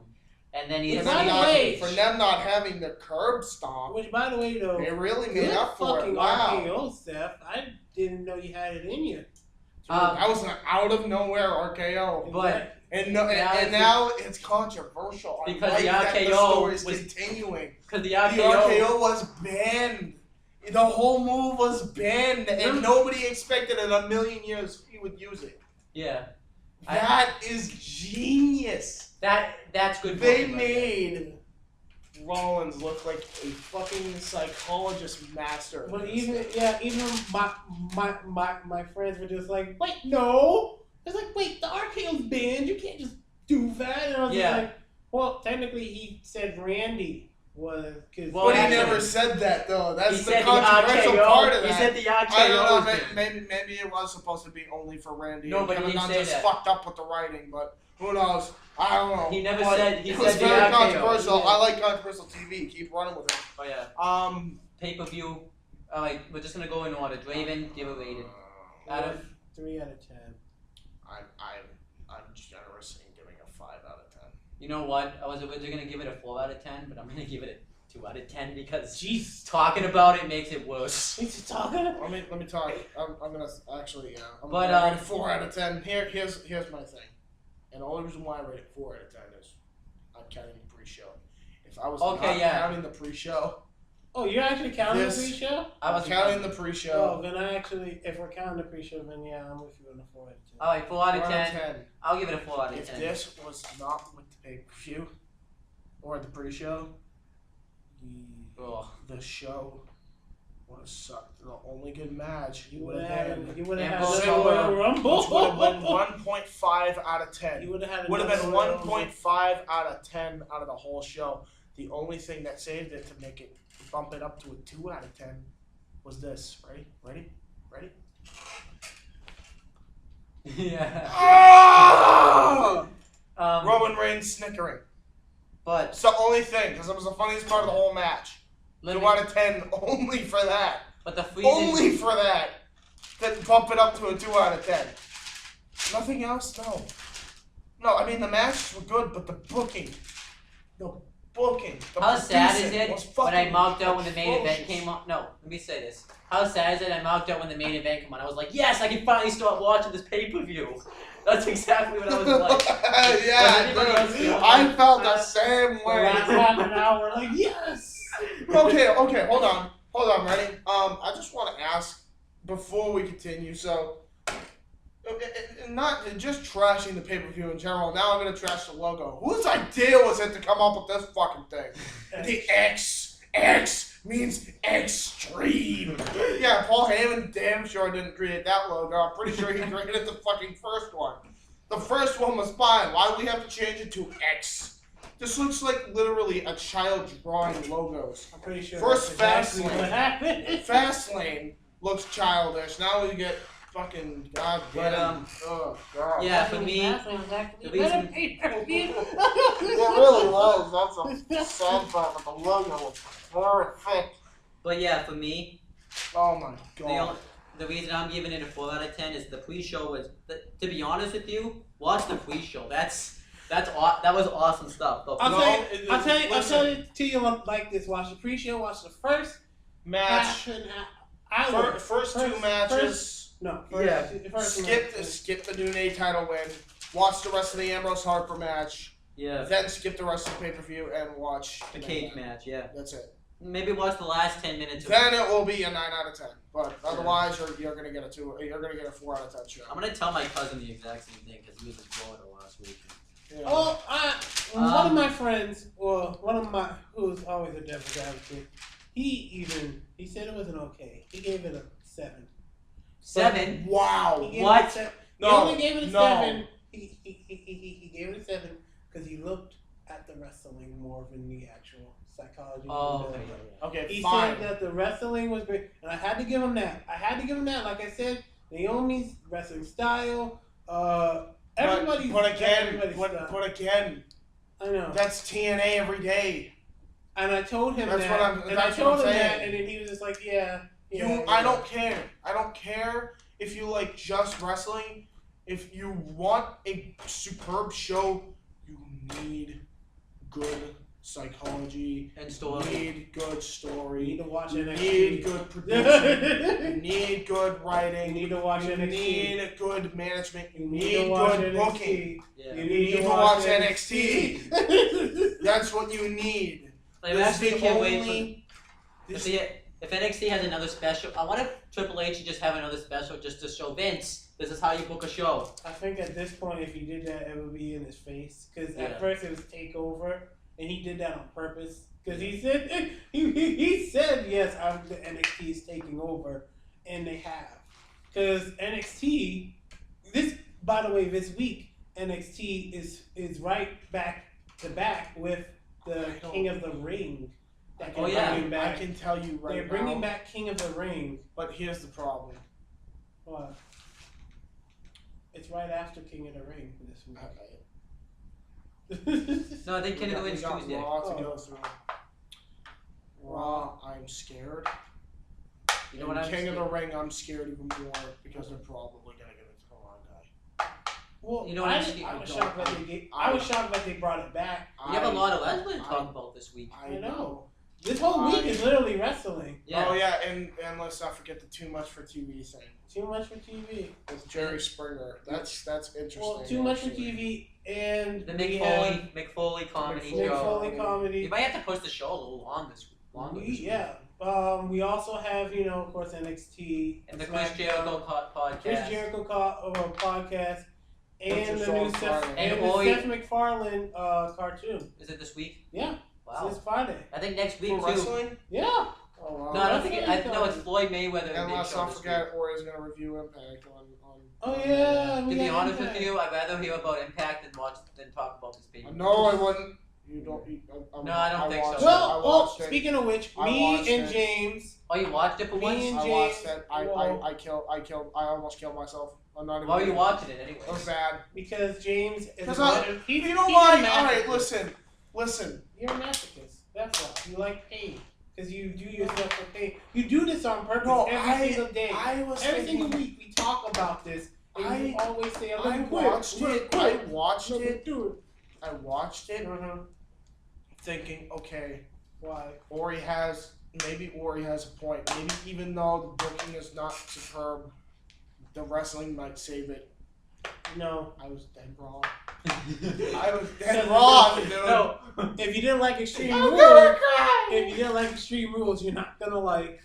And then he Yeah, hits by the the way- For them not having the curb stomp, Which, by the way, though, they really good made up for fucking it. Wow. RKO, Seth. I didn't know you had it in you. That was an out of nowhere RKO. But And Now now it's controversial. I Because like the that RKO the story's was- continuing. because the The RKO. RKO was banned. The whole move was banned, and nobody expected in a million years he would use it. Yeah, That is genius. that's good. They booking right there. made Rollins look like a fucking psychologist master. But even my friends were just like, wait, no. It's like, wait, the RKO's banned. You can't just do that. And I was Yeah. just like, well, technically he said Randy was. Cause Well, But he actually, never said that though. That's He the said controversial RKO. part of that. He said the RKO. I don't know. was banned. Maybe it was supposed to be only for Randy. No, and but he Kevin didn't Dunn say just that. fucked up with the writing, but who knows? I don't know. He never But said- he it said was the very RKO. controversial. Yeah. I like controversial TV. Keep running with it. Oh yeah. Pay-per-view. Alright, we're just gonna go in order. Draven, give a rating. Out of 3 out of 10. I'm generous in giving a 5 out of 10. You know what? I was originally gonna give it a 4 out of 10, but I'm gonna give it a 2 out of 10 because Jeez. talking about it makes it worse. What you talking about? Let me talk. I'm gonna actually I'm But, gonna rate it 4 out of 10. Here's my thing, and the only reason why I rate it 4 out of 10 is I'm counting the pre-show. If I was Okay, not yeah. counting the pre-show, Oh, you're actually counting This- the pre-show? I was counting the Oh, pre-show. then I actually, if we're counting the pre-show, then yeah, I'm with you on the 4 out of 10. Alright, 4 out of 4 10. I'll give it a 4 out of If 10. this was not with the pay-per-view or the pre-show, Ugh. the show would have sucked. The only good match You would would have have been had, you would have Yeah, had but- another Royal Rumble. which would have been 1.5 out of 10. You would have had Would have been another Royal Rumble. 1.5 out of 10 out of the whole show. The only thing that saved it to make it bump it up to a 2 out of 10 was this. Ready? Yeah. Ah! Um, Roman Reigns snickering. but It's the only thing, because it was the funniest part of the whole match. let 2 me, out of 10 only for that. but the freezing. Only for that. Then bump it up to a 2 out of 10. Nothing else, no. No, I mean, the matches were good, but the booking. The How sad is producing it was when I fucking marked out when the main event atrocious. came on? No, let me say this. How sad is it I marked out when the main event came on? I was like, yes, I can finally start watching this pay-per-view. That's exactly what I was like. Yeah, anybody else feel I like- felt the same The last way. half an hour, like, yes! Okay, hold on, ready? I just want to ask before we continue. So, not just trashing the pay-per-view in general. Now I'm gonna trash the logo. Whose idea was it to come up with this fucking thing? The X means extreme. Yeah, Paul Heyman damn sure didn't create that logo. I'm pretty sure he created the fucking first one. The first one was fine. Why do we have to change it to X? This looks like literally a child drawing logos. I'm pretty sure. First that's exactly Fastlane. what happened. Fastlane looks childish. Now we get fucking goddamn. But, oh god. Yeah, for me, the reason- It really was. That's a sad part, but the logo was very thick. but yeah, for me, Oh my the, god. only, the reason I'm giving it a 4 out of 10 is the pre-show was. To be honest with you, watch the pre-show. That was awesome stuff. The- I'll tell you listen. to you like this. Watch the pre-show. Watch the first Match. half and hour. First two matches. Skip the Dune title win. Watch the rest of the Ambrose Harper match. yeah, Then skip the rest of the pay-per-view and watch the cage match. Yeah, That's it. maybe watch the last 10 minutes. Then it will be a 9 out of 10. But otherwise, you're gonna get a 2. You're gonna get a 4 out of 10 show. I'm gonna tell my cousin the exact same thing because he was in Florida last week. Yeah. Oh, one of my friends, who's always a devil's advocate, he said it wasn't okay. He gave it a 7. 7. Wow. He gave What? It a 7. No, He only gave it a no. 7. He gave it a 7 because he looked at the wrestling more than the actual psychology. Oh, of the okay. build-up. Okay, He fine. said that the wrestling was great, and I had to give him that. Like I said, Naomi's wrestling style. Everybody's but again, everybody's style. but again, I know. that's TNA every day. And I told him That's that. what I'm- and that's I what told I'm him saying. that, and then he was just like, yeah. I don't care. I don't care if you like just wrestling. If you want a superb show, you need good psychology. And You story. need good You need story. to watch You NXT. need good production. You need good You writing. need to watch You NXT. need good management. You to need watch good NXT. booking. Yeah. You You need to watch watch NXT. That's what you need. Like, I This is actually the can't wait only- for. this- If NXT has another special, I want Triple H to just have another special just to show Vince this is how you book a show. I think at this point, if he did that, it would be in his face. Because Yeah. at first it was Takeover, and he did that on purpose. Because he said he said yes, the NXT is taking over, and they have. Because NXT, by the way, this week NXT is right back to back with the King of the Ring. That Oh, yeah. bringing I back. can tell you right They're now. bringing back King of the Ring. But here's the problem. What? It's right after King of the Ring this week. No, I think King of the We Ring's got Tuesday. Raw to Oh. go through. Raw, I'm scared. You know what I'm King of scared- the Ring, I'm scared even more because they're probably gonna give it to the wrong guy. Well, You know what I I'm was scared- shocked that they I was shocked that they brought it back. We have a lot of wrestling to talk about this week. I know. This whole week is literally wrestling. Yeah. Oh yeah, and let's not forget the Too Much for TV thing Too much for TV. with Jerry Springer. That's interesting. Well, too much for actually. TV and The we Mick Foley comedy have Mick show. Foley comedy. You might have to push the show a little long this week. Yeah. We also have, of course, NXT And the Chris Jericho podcast. Chris Jericho podcast, Which and is the new on Seth, Friday. and And the Owen- Seth MacFarlane cartoon. Is it this week? Yeah, Wow. this Friday. I think next week For too. wrestling? Yeah. Oh wow. No, I don't think it. That's No, it's Floyd Mayweather and And Big let's Show not this forget, Ori's gonna review Impact on. Oh yeah. week. To be honest with you, I'd rather hear about Impact than talk about this baby. No, I wouldn't. You don't. No, I don't think so. watched it. I Well, watched it. speaking of which, I me watched and it. James. Oh, you watched it for Me once? and I watched it. I almost killed myself. I'm not even. Why are you kidding. watching it It was anyways? bad. Because James is Because he's you know he's why? a All right, masochist. listen. You're a masochist. That's why. You like pain. Because you do yourself for pain. You do this on purpose No, every single day. I was Every thinking. single week we talk about this. And you always say, I watched it. I watched it, thinking, okay, Why? Ori has a point. Maybe even though the booking is not superb, the wrestling might save it. No. I was dead wrong. I was dead wrong, dude. No. If you didn't like Extreme I'm Rules, gonna cry. if you didn't like Extreme Rules, you're not gonna like.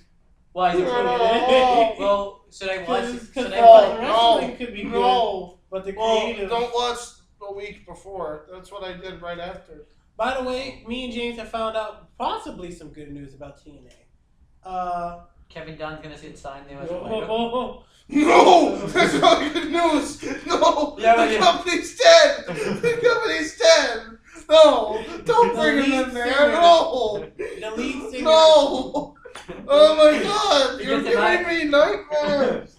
Why is it No. Well, should I watch it? Because Should the I watch it? wrestling could be good, No. but the Well, creative. don't watch the week before. That's what I did right after. By the way, me and James have found out possibly some good news about TNA. Kevin Dunn's gonna sit signed there as oh, a oh, writer. oh, No! That's not good news! No! Yeah, but the yeah. company's dead! The company's dead! No! Don't bring him in there! No! the lead singer. No! Oh my god! You're Because if giving me nightmares!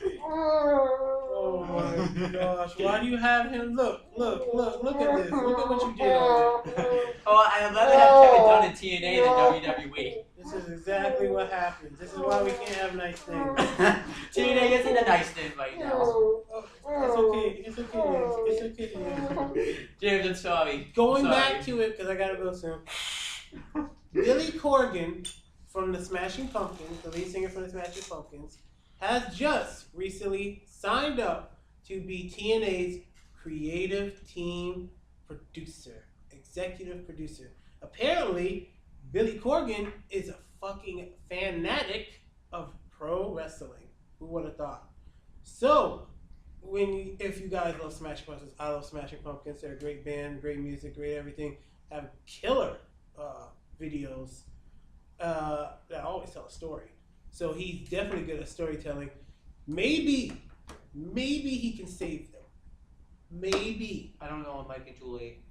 Oh my gosh! Why do you have him? Look at this! Look at what you did on there. Oh, I'd rather have Kevin Dunn in TNA than WWE. This is exactly what happens. This is why we can't have nice things. TNA isn't a nice thing right now. Oh, it's okay. It's okay. James, I'm sorry. Going Sorry. back to it, because I gotta go soon. Billy Corgan from the Smashing Pumpkins, the lead singer from the Smashing Pumpkins, has just recently signed up to be TNA's creative team producer, executive producer. Apparently, Billy Corgan is a fucking fanatic of pro wrestling. Who would have thought? So, if you guys love Smashing Pumpkins, I love Smashing Pumpkins. They're a great band, great music, great everything. Have killer videos that always tell a story. So he's definitely good at storytelling. Maybe he can save them. Maybe. I don't know, it might be too late.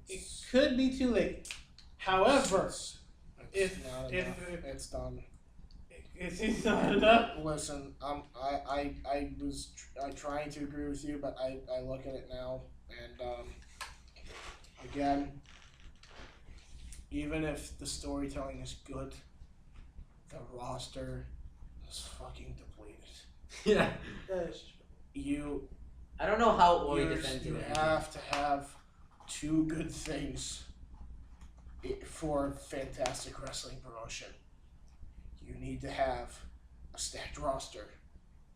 It could be too late. However, It's done. it's not enough. Listen, I was trying to agree with you, but I look at it now, and again, even if the storytelling is good, the roster is fucking depleted. Yeah. I don't know how Ori defends You it. have to have two good things for a fantastic wrestling promotion. You need to have a stacked roster.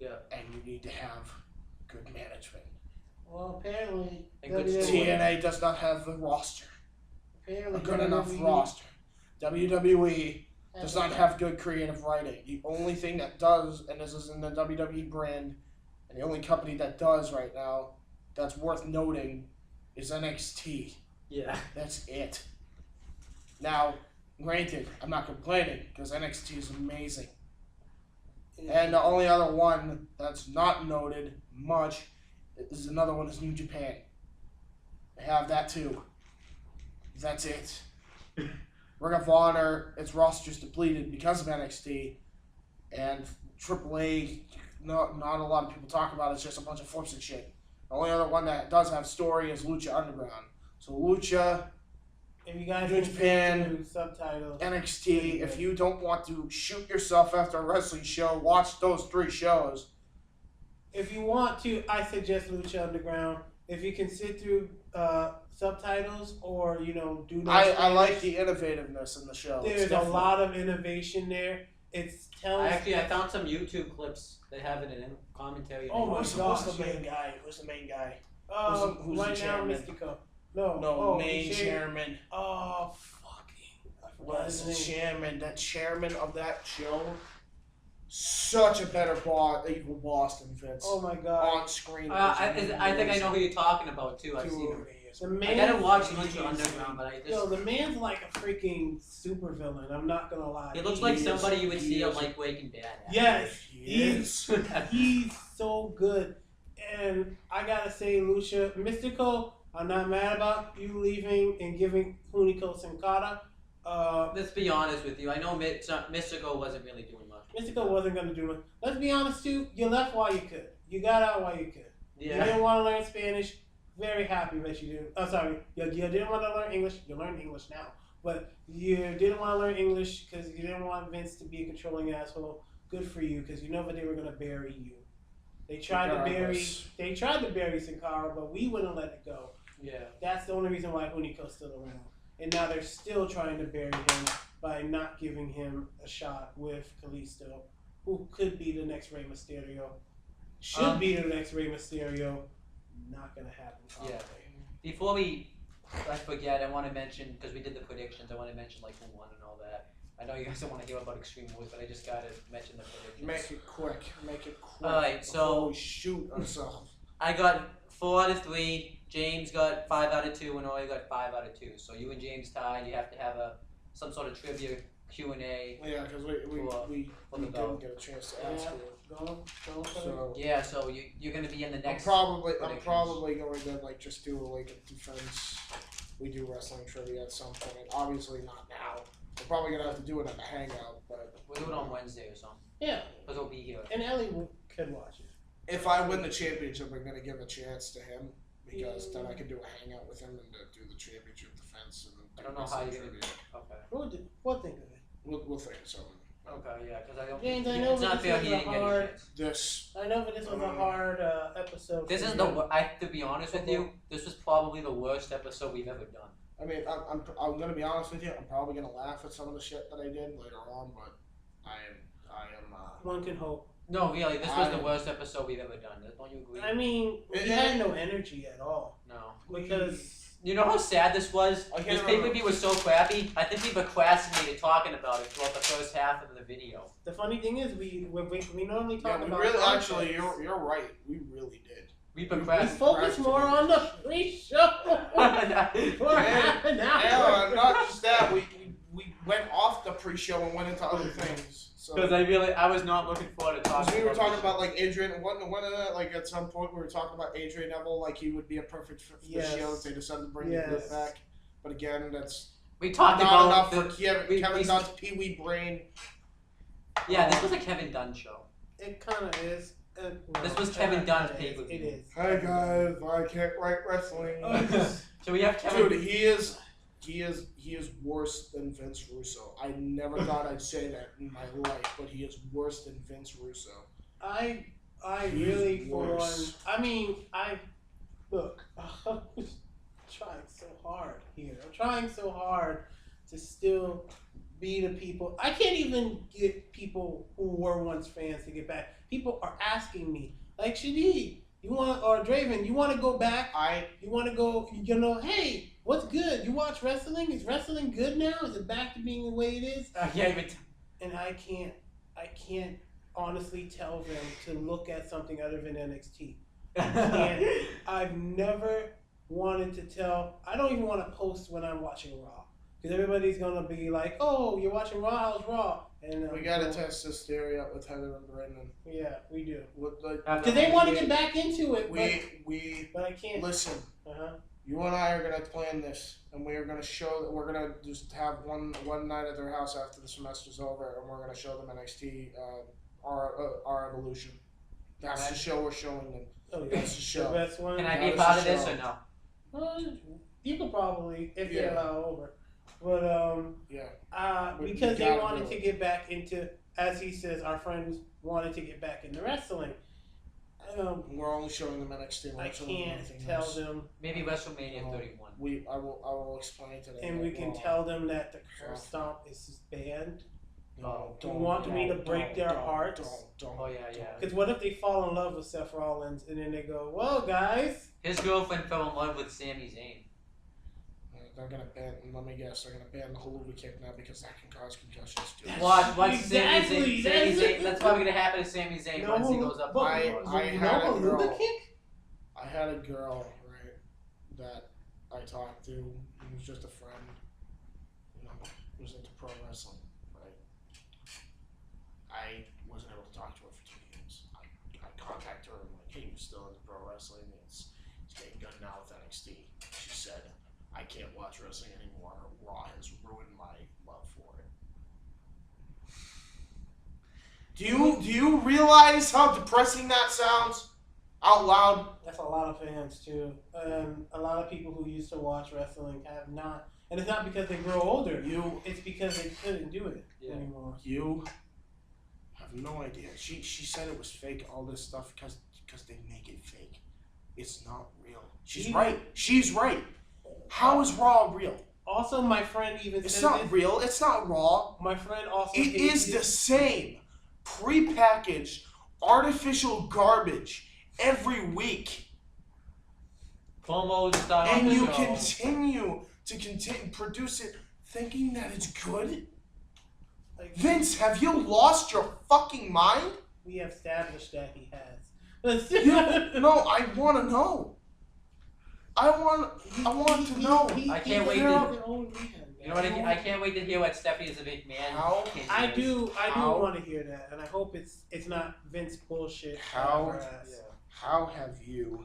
Yeah. And you need to have good management. Well, apparently, And good TNA does not have the roster. A good enough roster. WWE does not have good creative writing. The only thing that does, and this is in the WWE brand, and the only company that does right now that's worth noting is NXT. Yeah. That's it. Now, granted, I'm not complaining because NXT is amazing. And the only other one that's not noted much is another one is New Japan. They have that too. That's it. Ring of Honor, its roster's depleted because of NXT, and AAA, not a lot of people talk about it. It's just a bunch of flips and shit. The only other one that does have story is Lucha Underground. So Lucha, if you guys New Japan, do subtitles, NXT, if you don't want to shoot yourself after a wrestling show, watch those 3 shows. if you want to, I suggest Lucha Underground. If you can sit through subtitles or do no I like the innovativeness in the show. There's a lot of innovation there. It's telling. I found some YouTube clips that have it in commentary. Oh my Who's gosh, the main guy? Who's the main guy? who's the right now, chairman? Mystico. No, No, the main chairman. Oh, fucking. I forgot Was his the name. chairman, that chairman of that show, such a better equal boss than Vince. Oh my god. On screen. I think I know who you're talking about too. I've seen him. The I man, gotta watch Lucha Underground, but I Yo, just. the man's like a freaking super villain. I'm not gonna lie. He looks like somebody you would see on like Breaking Bad. Yes, Yes. he's so good. And I gotta say, Lucha, Mystico, I'm not mad about you leaving and giving Hunico Sankata. Let's be honest with you. I know Mystico wasn't really doing much. Mystico wasn't gonna do it. Let's be honest too, you left while you could. You got out while you could. You didn't want to learn Spanish. Very happy that you didn't. Oh, sorry. You didn't want to learn English. You learned English now. But you didn't want to learn English because you didn't want Vince to be a controlling asshole. Good for you, because you know that they were going to bury you. They tried to bury Sin Cara, but we wouldn't let it go. Yeah. That's the only reason why Hunico's still around. And now they're still trying to bury him by not giving him a shot with Kalisto, who could be the next Rey Mysterio. Should be the next Rey Mysterio. Not gonna happen. Probably. Yeah. Before I forget, I want to mention, because we did the predictions, I want to mention like who won and all that. I know you guys don't want to hear about Extreme Rules, but I just gotta mention the predictions. Make it quick. Make it quick. Alright, so before we shoot ourselves. I got 4 out of 3. James got 5 out of 2, and Ori got 5 out of 2. So you and James tied. You have to have some sort of trivia Q&A. Yeah, because we for the didn't belt. get a chance to ask you. Go for it. So Yeah, so you're gonna be in the I'm next. probably predictions. going to like just do like a defense. We do wrestling trivia at some point. Obviously not now. We're probably gonna have to do it at the hangout, but We'll do it on Wednesday or something. Yeah, Because he'll be here. and Ellie could watch it. if I win the championship, I'm gonna give a chance to him because then I can do a hangout with him and do the championship defense and then I do don't know how wrestling you're trivia. Okay. We'll think of it. We'll think of something. Okay, yeah, because I don't. James, I know it's not this fair is he a didn't get a hard- chance. This I know, but this was a hard episode. This for is you. to be honest with you, this was probably the worst episode we've ever done. I mean, I'm gonna be honest with you. I'm probably gonna laugh at some of the shit that I did later on, but I am. One can hope. No, really, this was the worst episode we've ever done. Don't you agree? I mean, we had no energy at all No. because You know how sad this was? I can't This remember. pay-per-view was so crappy. I think we procrastinated talking about it throughout the first half of the video. the funny thing is we normally talk Yeah, we about. really concepts. actually, you're right. We really did. We We procrastinated. focus more on the pre-show for half an hour. Not just that. We went off the pre-show and went into other things. So Because I was not looking forward to talking. we were talking this. about like Adrian. One of that, like at some point we were talking about Adrian Neville, like he would be a perfect fit for Yes. the Shield. They decided to bring Yes. him back, but again, that's We talked not about enough for Kevin we- Dunn's Pee Wee brain. Yeah, this was a Kevin Dunn show. It kind of is. This was Kevin Dunn's pay-per-view. It is. Hi guys, I can't write wrestling. So we have Kevin. Dude, he is worse than Vince Russo. I never thought I'd say that in my life, but he is worse than Vince Russo. I He's really for one. worse. I mean, look. I'm trying so hard here. I'm trying so hard to still be the people. I can't even get people who were once fans to get back. People are asking me, like Shadi, you want or Draven, you want to go back? You want to go? Hey, what's good? You watch wrestling? Is wrestling good now? Is it back to being the way it is? Yeah, but And I can't honestly tell them to look at something other than NXT. And I've never wanted to tell. I don't even want to post when I'm watching Raw because everybody's gonna be like, "Oh, you're watching Raw? How's Raw?" And We gotta test this theory out with Heather and Brendan. Yeah, we do. After Because they want to get back into it, We but I can't. listen. You and I are gonna plan this, and we are gonna show that we're gonna just have one night at their house after the semester's over, and we're gonna show them NXT, our evolution. That's the show we're showing them. Oh, yeah. That's the show. The best one. Can I That be a was part the of this show. or no? You could probably if they Yeah. allow over, but Yeah. We because they gotta wanted do to get back into, as he says, our friends wanted to get back into wrestling. We're only showing them NXT. We're I not showing them can't anything tell else. them, Maybe WrestleMania Oh. 31. I will explain to them. and we can tell them that the curse stomp is banned. No, You want me to break their hearts? Don't. Oh, yeah. Because what if they fall in love with Seth Rollins and then they go, "Well, guys, His girlfriend fell in love with Sami Zayn. They're gonna ban. Let me guess. They're gonna ban the haluva kick now because that can cause concussions too. Watch Exactly, Sami that's Zayn. it. That's probably gonna happen to Sami Zayn no, once he goes up. but, I you had know a a girl- Luda kick? I had a girl, right, that I talked to. He was just a friend. He was into pro wrestling, right? I wasn't able to talk to her for 2 years. I contacted her and like, hey, you still into pro wrestling? It's getting good now with NXT. She said, I can't watch wrestling anymore. Raw has ruined my love for it. Do you realize how depressing that sounds? Out loud. That's a lot of fans too. A lot of people who used to watch wrestling have not, and it's not because they grow older. It's because they couldn't do it anymore. You have no idea. She said it was fake. All this stuff because they make it fake. It's not real. She's right. She's right. How is Raw real? Also, my friend even It's said not this. real. It's not Raw. My friend also. It is the same prepackaged artificial garbage every week, Promos start on and the you show. continue to produce it thinking that it's good. Like, Vince, have you lost your fucking mind? we have established that he has. No, I want to know. I want to know. I can't wait They're to- on their own rehab, guys. You know what? I can't wait to hear what Stephanie is a big man. How? I do How? want to hear that, and I hope it's not Vince bullshit. How? ass. How have you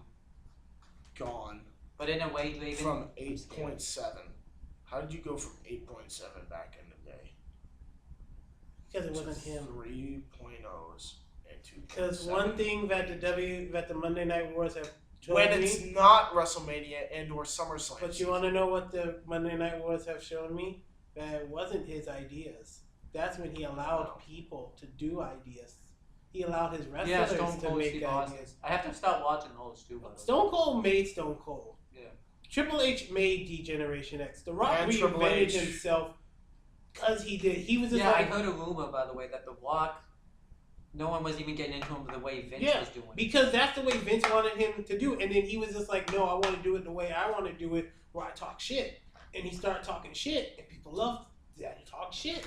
gone But in a way, Raven, from 8.7? How did you go from 8.7 back in the day? Because it wasn't him. 3.0s and 2.7. Because one thing that the Monday Night Wars have told when me, it's not WrestleMania and or SummerSlam. but you want to know what the Monday Night Wars have shown me? That it wasn't his ideas. That's when he allowed people to do ideas. He allowed his wrestlers Stone to Cold make Steve ideas. Austin. I have to start watching those too. By the way. Stone Cold made Stone Cold. Yeah. Triple H made D-Generation X. The Rock And Triple reinvented H. himself because he did. He was just Yeah, I like, heard a rumor, by the way, that The Rock, no one was even getting into him the way Vince Yeah, was doing. because that's the way Vince wanted him to do it. And then he was just like, no, I want to do it the way I want to do it, where I talk shit. And he started talking shit, and people loved that he talked shit.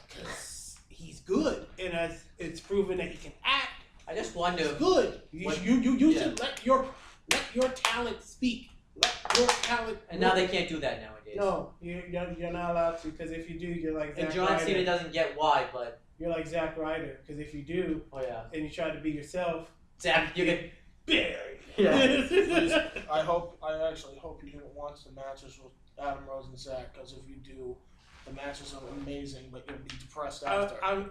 Because he's good. And as it's proven that he can act, I just wonder. he's good. You should let your talent speak. Let your talent. And now they can't do that nowadays. No, you're not allowed to. Because if you do, you're like Zack And John Ryder. Cena doesn't get why, but You're like Zack Ryder. Because if you do, oh yeah, and you try to be yourself, Zach, you get buried. yeah. I actually hope you didn't watch the matches with Adam Rose and Zach, because if you do, the matches are amazing, but you'll be depressed after. I'm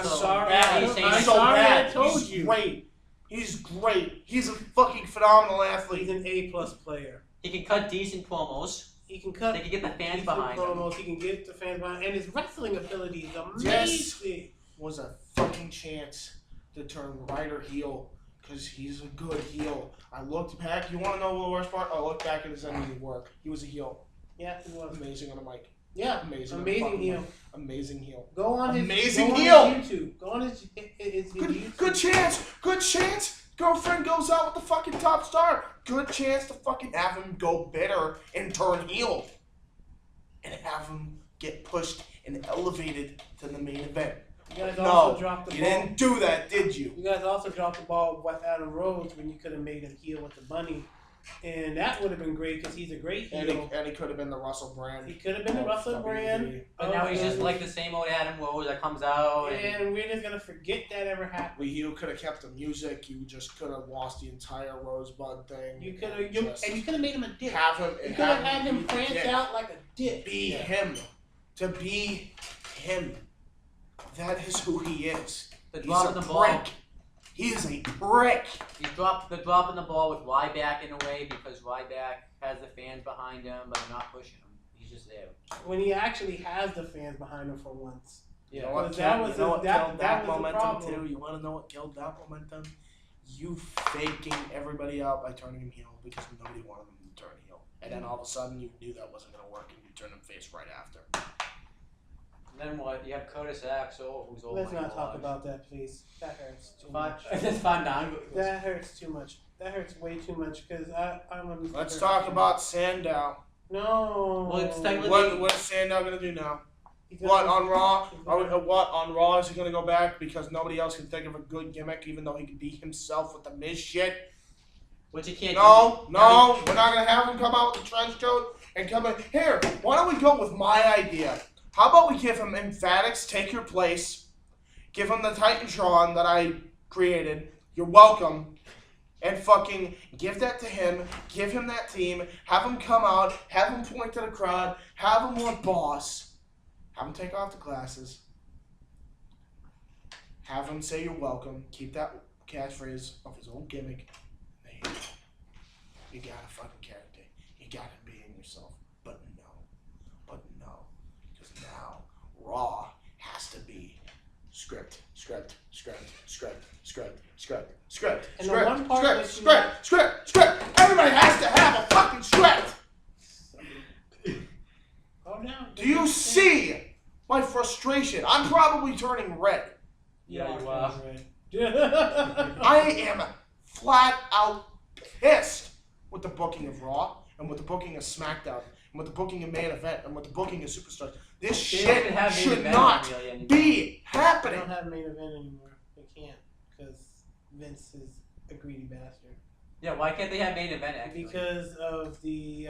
So sorry. bad. I'm He's so sorry bad. I told He's you. great. He's great. He's a fucking phenomenal He's athlete. an A+ player. He can cut decent promos. He can cut. They can get the fans decent behind him. promos. He can get the fans behind, and his wrestling ability is Yes. amazing. Was a fucking chance to turn Ryder heel, because he's a good heel. I looked back. You want to know the worst part? I looked back at his ending work. He was a heel. Yeah, he was. Amazing on the mic. Yeah, Amazing. amazing heel. Mic. Amazing heel. Go on his Amazing go on heel. his YouTube. Go on his YouTube. Good chance. Good chance. Girlfriend goes out with the fucking top star. Good chance to fucking have him go bitter and turn heel. And have him get pushed and elevated to the main event. You guys also No, dropped the you ball. didn't do that, did you? You guys also dropped the ball with Adam Rose when you could have made him heel with the bunny, and that would have been great because he's a great heel. And he could have been the Russell Brand. He could have been the of Russell WWE. Brand. But now he's just like the same old Adam Rose that comes out. And we're just gonna forget that ever happened. You could have kept the music. You just could have lost the entire Rosebud thing. You could and have, just and you could have made him a dick. have him. You could have had him be prance dick. out like a dick. Be him. To be him. That is who he is. The He's dropping a the ball. prick. He is a prick. He's dropping the ball with Ryback in a way because Ryback has the fans behind him, but they're not pushing him. He's just there. When he actually has the fans behind him for once. You know what Because that killed- was you know what that killed was the momentum problem. too? You want to know what killed that momentum? You faking everybody out by turning him heel because nobody wanted him to turn heel. And then all of a sudden you knew that wasn't going to work and you turned him face right after. And then what? You have Curtis Axel, who's over. Let's not talk about that, please. That hurts too Fine. much. That's fine now. That hurts too much. That hurts way too much because I'm a. Let's talk about Sandow. No. Well, it's technically- What is Sandow going to do now? He's What gonna- on Raw? he's Are we, gonna- what on Raw is he going to go back because nobody else can think of a good gimmick, even though he could be himself with the Miz shit? Which you can't No, do. no, we're not gonna have him come out with the trench coat and come in. Here, why don't we go with my idea? How about we give him Emphatics, take your place, give him the Titantron that I created, you're welcome, and fucking give that to him, give him that team, have him come out, have him point to the crowd, have him look boss, have him take off the glasses, have him say you're welcome, keep that catchphrase of his old gimmick. You got a fucking character. You gotta be in yourself. But no. Because now Raw has to be script. And the one part that you- Script. Everybody has to have a fucking script. Oh no. Do you see my frustration? I'm probably turning red. Yeah, you are. I am flat out pissed with the booking of Raw and with the booking of SmackDown and with the booking of Main Event and with the booking of Superstars. This They don't even shit have main should event not really anymore. be They happening. don't have main event anymore. They can't because Vince is a greedy bastard. Yeah, why can't they have main event actually? Because of the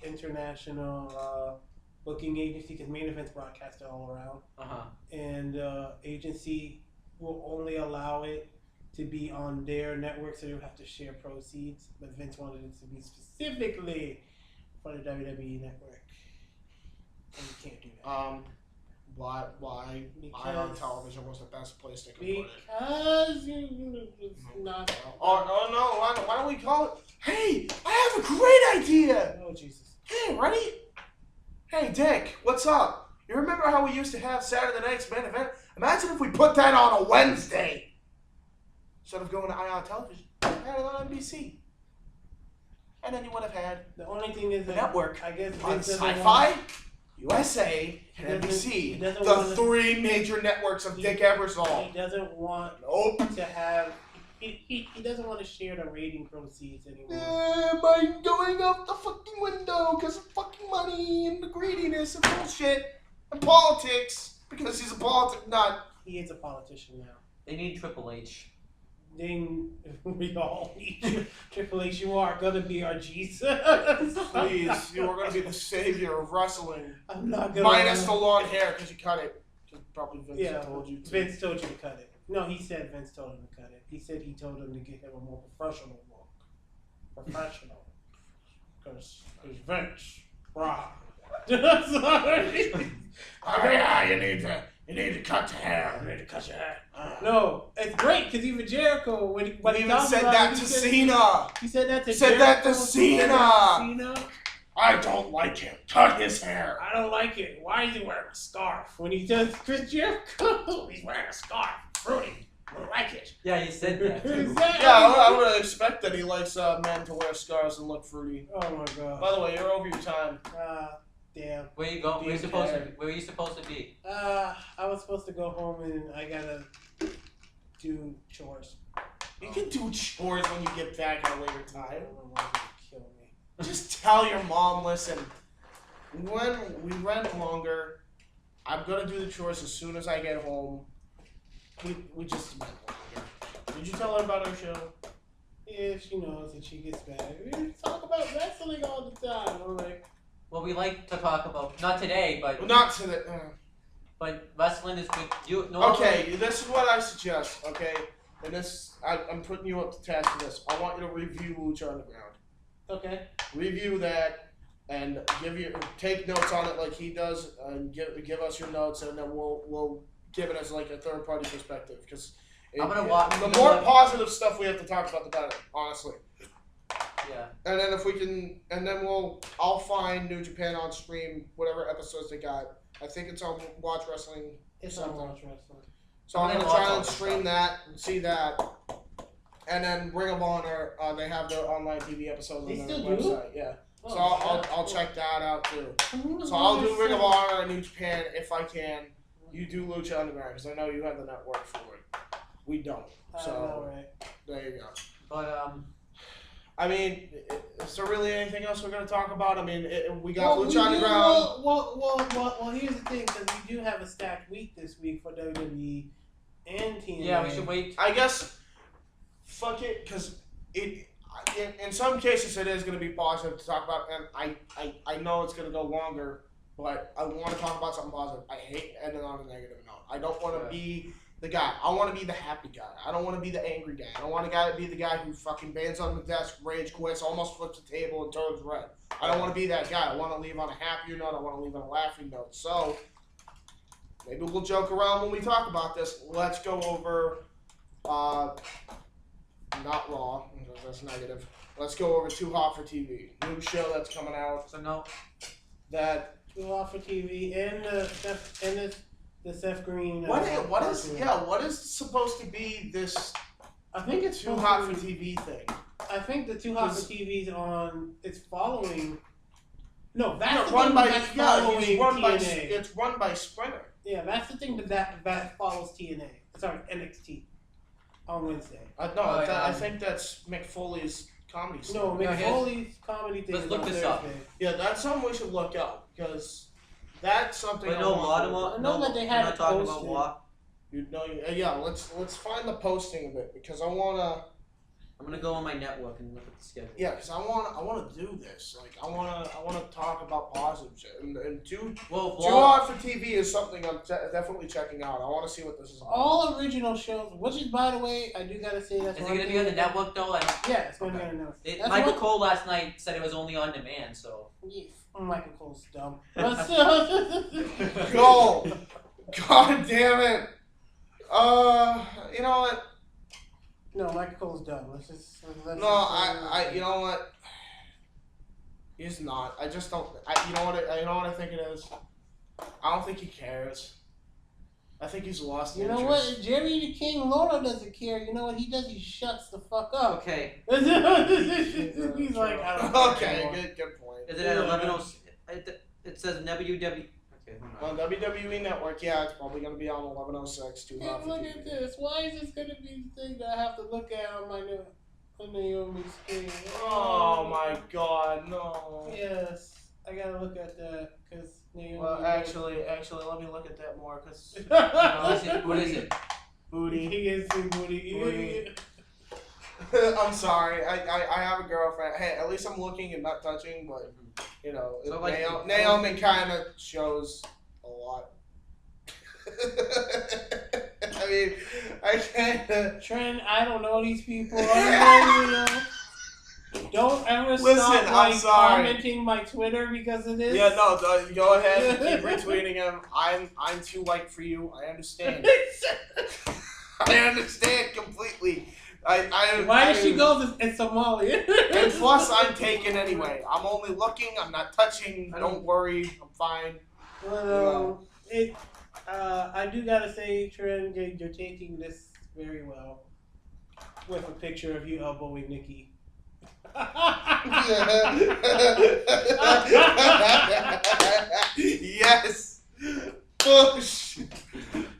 international booking agency, because main events broadcast all around, and agency will only allow it to be on their network, so they would have to share proceeds. But Vince wanted it to be specifically for the WWE network, and you can't do that. Why on television was the best place to put it? Because it's not. Oh no! Why don't we call it? Hey, I have a great idea. Oh Jesus! Hey, ready? Hey, Dick, what's up? You remember how we used to have Saturday night's main event? Imagine if we put that on a Wednesday instead of going to IR television. Had it on NBC, and then you would have had The only thing is the that network I guess on Vince doesn't Sci-Fi, USA, and He NBC. doesn't The wanna- three major networks of Dick Ebersol. He doesn't want Nope. to have. He doesn't want to share the rating proceeds anymore. By going out the fucking window because of fucking money and the greediness and bullshit and politics because he's a politic nut. He is a politician now. They need Triple H. Then we all need you. Triple H, you are gonna be our Jesus. Please, you are going to be the savior of wrestling. I'm not gonna. Minus the long hair because you cut it. Probably Vince told you to. Vince told you to cut it. No, he said Vince told him to cut it. He said he told him to get him a more professional look. Professional. Because it's Vince. Right. Sorry. Oh yeah, you need to cut the hair. I need to cut your hair. No, it's great because even Jericho, when he He even said that to Cena. He said that to Said Jericho. that to He said Cena. that to Cena. I don't like him. Cut his hair. I don't like it. Why is he wearing a scarf? When he does Chris Jericho, he's wearing a scarf. Rudy, I don't like it. Yeah, you said that. too. Yeah, I would expect that he likes men to wear scarves and look fruity. Oh my god. By the way, you're over your time. Damn. Where you go? Where you supposed to? Where are you supposed to be? I was supposed to go home and I gotta do chores. You can do chores when you get back at a later I time. don't know why gonna kill me. Just tell your mom, listen, when we rent longer, I'm gonna do the chores as soon as I get home. We just rent longer. Did you tell her about our show? Yeah, she knows that she gets back. We talk about wrestling all the time. I'm like, Well, we like to talk about not today, but Well, not to the. but wrestling is good. You normally, Okay, this is what I suggest. Okay, and this I'm putting you up to task for this. I want you to review Lucha Underground. okay. Review that and take notes on it like he does, and give us your notes, and then we'll give it as like a third party perspective because I'm gonna watch. the more positive stuff we have to talk about, the better. Honestly. Yeah. And then if we can, and then I'll find New Japan on stream, whatever episodes they got. I think it's on Watch Wrestling. It's on Watch Wrestling. So I'm gonna try and stream that and see that. And then Ring of Honor, they have their online TV episodes They on their still do? website. Yeah. Oh, So I'll check that out too. shit. So I'll do Ring of Honor and New Japan if I can. You do Lucha Underground because I know you have the network for it. We don't. So right. there you go. But I mean, is there really anything else we're gonna talk about? I mean, we got Lucha Underground. Well, here's the thing, because we do have a stacked week this week for WWE and TNA. yeah, we should wait. I guess, fuck it, because in some cases it is going to be positive to talk about, and I know it's going to go longer, but I want to talk about something positive. I hate ending on a negative note. I don't want to be the guy. I want to be the happy guy. I don't want to be the angry guy. I don't want to be the guy who fucking bands on the desk, rage quits, almost flips the table, and turns red. I don't want to be that guy. I want to leave on a happier note. I want to leave on a laughing note. So maybe we'll joke around when we talk about this. Let's go over, not Raw, because that's negative. Let's go over Too Hot for TV. New show that's coming out. So no. That Too Hot for TV and the Seth Green. what is supposed to be this I think it's Too Hot for TV thing? I think the Too Hot for TV's on. It's following. No, that's Yeah, the run thing by that's following TNA. it's run by Sprinter. Yeah, that's the thing that follows TNA. Sorry, NXT on Wednesday. I think that's Mick Foley's comedy No, stuff. Mick Foley's comedy thing. Let's is look on this Thursday. up. Yeah, that's something we should look up because that's something. But I no, want Waterloo. I know that they had we're not it talking posted. about Yeah, let's find the posting of it because I wanna. I'm gonna go on my network and look at the schedule. Yeah, because I want to do this. Like, I want to talk about positive shit. And Too Hot for TV is something I'm definitely checking out. I want to see what this is about. All original shows, which is, by the way, I do gotta say that's Is it one gonna thing be on the network though? Yeah, it's gonna be on the network. Michael Cole last night said it was only on demand, so. Yeah, Michael Cole's dumb. But still, Go! God damn it! You know what? no, Michael Cole's dumb. Let's No, you know what? He's not. I just don't. You know what I think it is. I don't think he cares. I think he's lost. You know what? Jerry the King Lawler doesn't care. You know what he does? He shuts the fuck up. Okay. He's like, I don't know. Okay, good point. Is it at 11:06? It says WW. Okay, hold on. On WWE Network, yeah, it's probably gonna be on 11:06. Too Hot for Look TV. at this. Why is this gonna be the thing that I have to look at on my Naomi screen? Oh my God, no. Yes, I gotta look at that because Naomi. Well, actually, let me look at that more, cause What is it? booty. He is too booty. I'm sorry. I have a girlfriend. Hey, at least I'm looking and not touching, but you know, So, like, Naomi kind of shows a lot. I mean, I can't. Trent, I don't know these people. I don't know. Don't ever Listen, stop I'm sorry. commenting my Twitter because of this. Yeah, no, go ahead. Keep retweeting him. I'm too light for you. I understand. I understand completely. Why did she go to Somalia? And plus, I'm taken anyway. I'm only looking. I'm not touching. Don't worry. I'm fine. But I do gotta say, Trent, you're taking this very well with a picture of you elbowing Nikki. Yes. Push. Your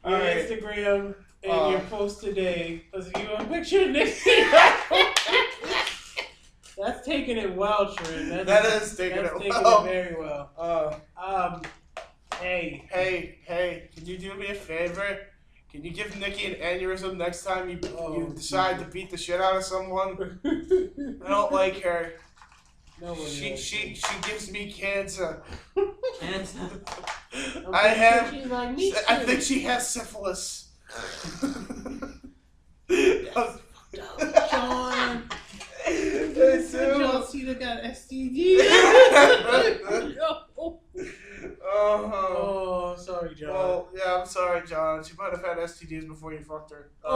Alright. Instagram and your post today was you a picture of Nikki. That's taking it well, Trent. That's taking it very well. Hey, can you do me a favor? Can you give Nikki an aneurysm next time you decide to beat the shit out of someone? I don't like her. She gives me cancer. Cancer. I think she has syphilis. John. John Cena got STD. Oh, sorry, John. Well, yeah, I'm sorry, John. She might have had STDs before you fucked her. Get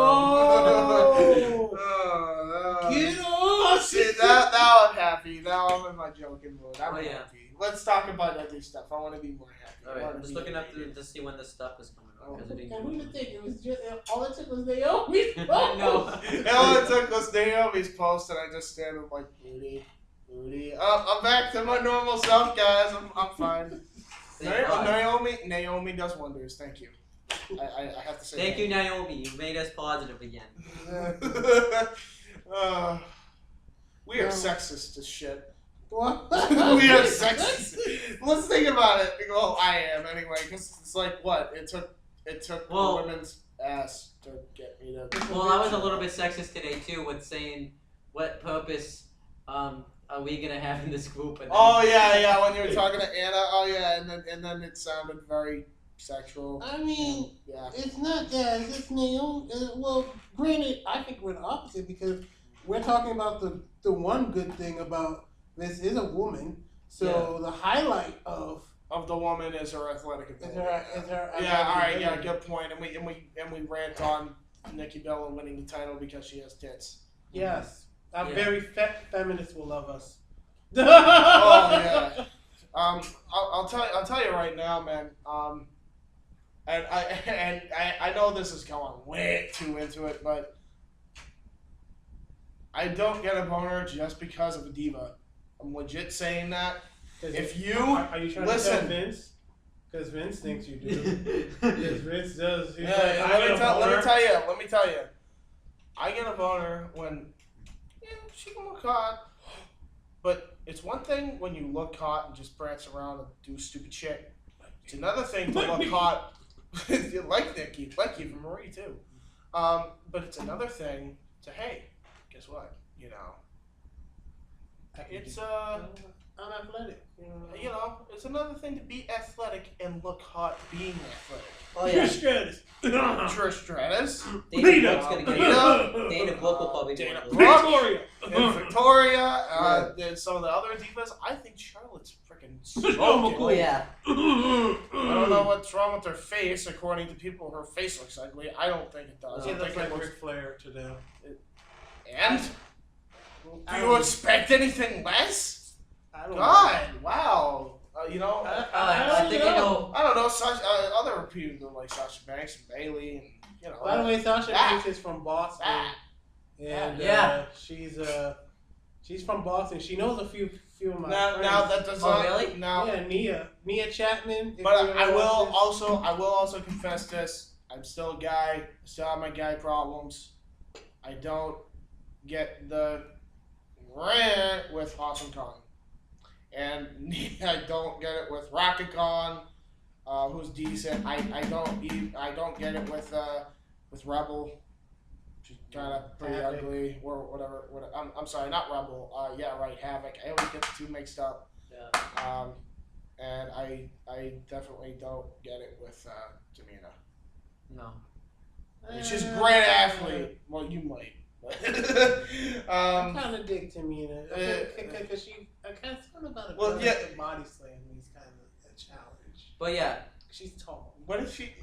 off! See, now I'm happy. Now I'm in my joking mood. I'm yeah. happy. Let's talk about other stuff. I want to be more happy. Alright, I'm just looking up to see when this stuff is coming up. And who would think it was just all it took was Naomi's post. No. All it took was Naomi's post, and I just stand up like, booty. I'm back to my normal self, guys. I'm fine. Naomi does wonders. Thank you. I have to say. Thank you, Naomi. You made us positive again. We are sexist as shit. What? We are sexist. Let's think about it. Well, I am anyway, because it's like what it took a women's ass to get me to. Well, I was a little bit sexist today too, with saying what purpose are we gonna have in this group? And Oh yeah, when you were talking to Anna. Oh yeah, and then it sounded very sexual. I mean, Yeah. it's not that. It's just Naomi. Well, granted, I think we're the opposite because we're talking about the one good thing about this is a woman. So the highlight of the woman is her athletic ability. is her Yeah, all right, yeah, good point. And we rant on Nikki Bella winning the title because she has tits. Yes, our very feminists will love us. Oh yeah. I'll tell you right now, man. And I know this is going way too into it, but I don't get a boner just because of a diva. I'm legit saying that. If you are you trying listen, to tell Vince? Because Vince thinks you do. Because Vince does. He's let me tell you. I get a boner when she can look hot, but it's one thing when you look hot and just prance around and do stupid shit. It's another thing to look hot, like Nikki, like you from Marie too. But it's another thing to guess what? you know, it's I'm athletic. you know, it's another thing to be athletic and look hot being athletic. Oh yeah. Trish Stratus, Dana Brooke's gonna get it. Dana Brooke will probably Dana get it. Brooke, and Victoria, and some of the other divas. I think Charlotte's freaking smoking. Oh yeah. I don't know what's wrong with her face. According to people, her face looks ugly. I don't think it does. It I looks think like it looks. Ric Flair to them. And do you expect anything less? I don't God, wow. You know, I think I know. I don't know. Sasha, other people like Sasha Banks and Bailey, and you know. By the way, Sasha Banks is from Boston, and Yeah. she's from Boston. She knows a few of my now friends. that does Oh, not. really? Now, Yeah, Nia Chapman. but I will also confess this. I'm still a guy. I still have my guy problems. I don't get the rant with Awesome Con. And I don't get it with Rocket Con, who's decent. I don't get it with Rebel. She's kind of pretty Havoc. ugly or whatever. I'm sorry, not Rebel. Yeah, right, Havoc. I always get the two mixed up. Yeah. And I definitely don't get it with Tamina. No. She's a great athlete. Well, you might. I kind of dig Tamina because I kind of about a Well, yeah. body slam is kind of a challenge. But yeah, She's tall. What if she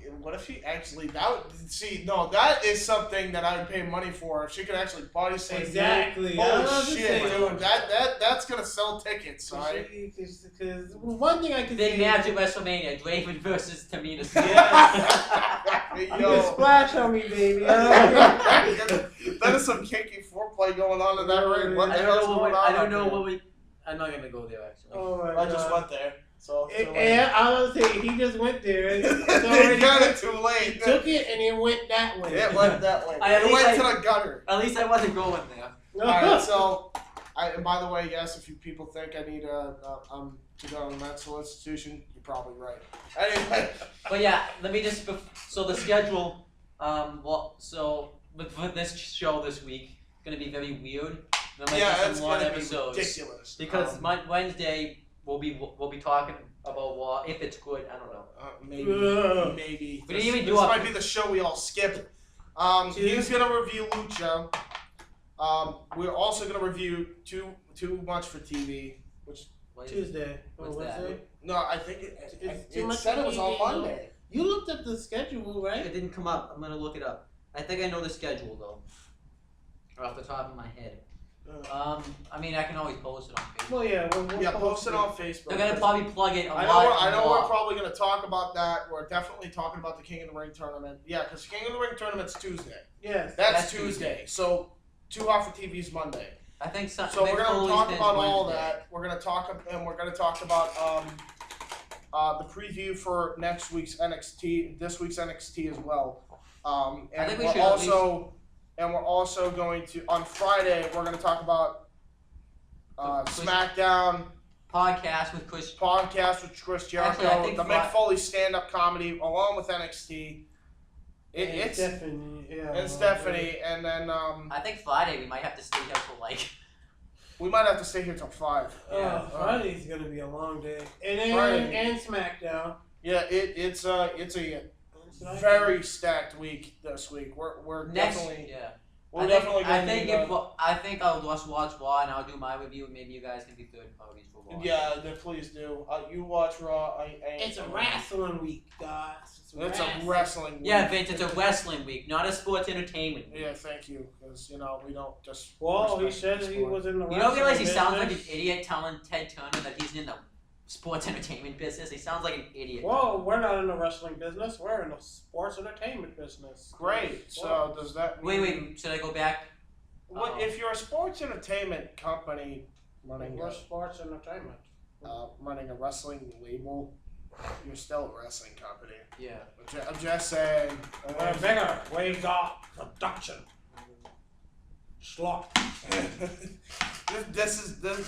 actually that is something that I would pay money for if she could actually body slam. Exactly. Holy shit, dude! That's gonna sell tickets, right? Because one thing I can big say, match at WrestleMania: Draven versus Tamina. you can splash on me, baby. That is some kinky foreplay going on in that ring. What the hell's going on? I don't know up what we. I'm not gonna go there actually. Oh my there? I god. just went there. So Yeah, I was saying he just went there. It's It's already kind of too He late. took it and it went that way. It went that way. At It least went to the gutter. At least I wasn't going there. Alright, so, and by the way, yes, if you people think I need to go to a mental institution, you're probably right. Anyway, But yeah, let me just. So the schedule. For this show this week, it's gonna be very weird. There might yeah, be it's some long gonna be episodes ridiculous. because Wednesday we'll be talking about Raw if it's good. I don't know. Maybe. We This, didn't even this do might be the show we all skip. He's gonna review Lucha. We're also gonna review Too Much for TV, which Tuesday. What's Wednesday. that? no, I think It's Too it Much said it was for on TV, Monday. You looked up the schedule, right? It didn't come up. I'm gonna look it up. I think I know the schedule though, off the top of my head. I mean, I can always post it on Facebook. Well, yeah. We'll Post it on Facebook. They're gonna probably plug it. I know we're probably going to talk about that. We're definitely talking about the King of the Ring tournament. Yeah, because King of the Ring tournament's Tuesday. Yes. That's Tuesday. So, Too Hot for TV's Monday. I think so. So we're going to talk about all Wednesday. that. We're going to talk about the preview for next week's NXT, this week's NXT as well. And I think we we're should also going to on Friday. We're going to talk about SmackDown. Podcast with Chris. Podcast with Chris Jericho, Actually, I think the Mick Foley stand-up comedy, along with NXT. It's Stephanie. Yeah. and Stephanie, and then I think Friday we might have to stay here for like. we might have to stay here till 5. Yeah. Friday's gonna be a long day. And then Friday. and SmackDown. Yeah, it's a very stacked week this week. We're Next, definitely yeah. we're definitely I going think to I think I'll just watch Raw and I'll do my review and maybe you guys can be third parties for Raw. yeah, please do. You watch Raw. It's a wrestling week, guys. It's a wrestling week. Yeah, Vince, it's a wrestling week, not a sports entertainment week. Yeah, thank you, because we don't just. Well, he respect said he sport. was in the. You don't realize he wrestling sounds like an business. idiot telling Ted Turner that he's in the sports entertainment business. He sounds like an idiot. Well, we're not in the wrestling business. We're in the sports entertainment business. Great. So does that mean? Wait, should I go back? What if you're a sports entertainment company running We're sports entertainment. running a wrestling label? You're still a wrestling company. Yeah. I'm just saying. We're bigger. We got production. Slot.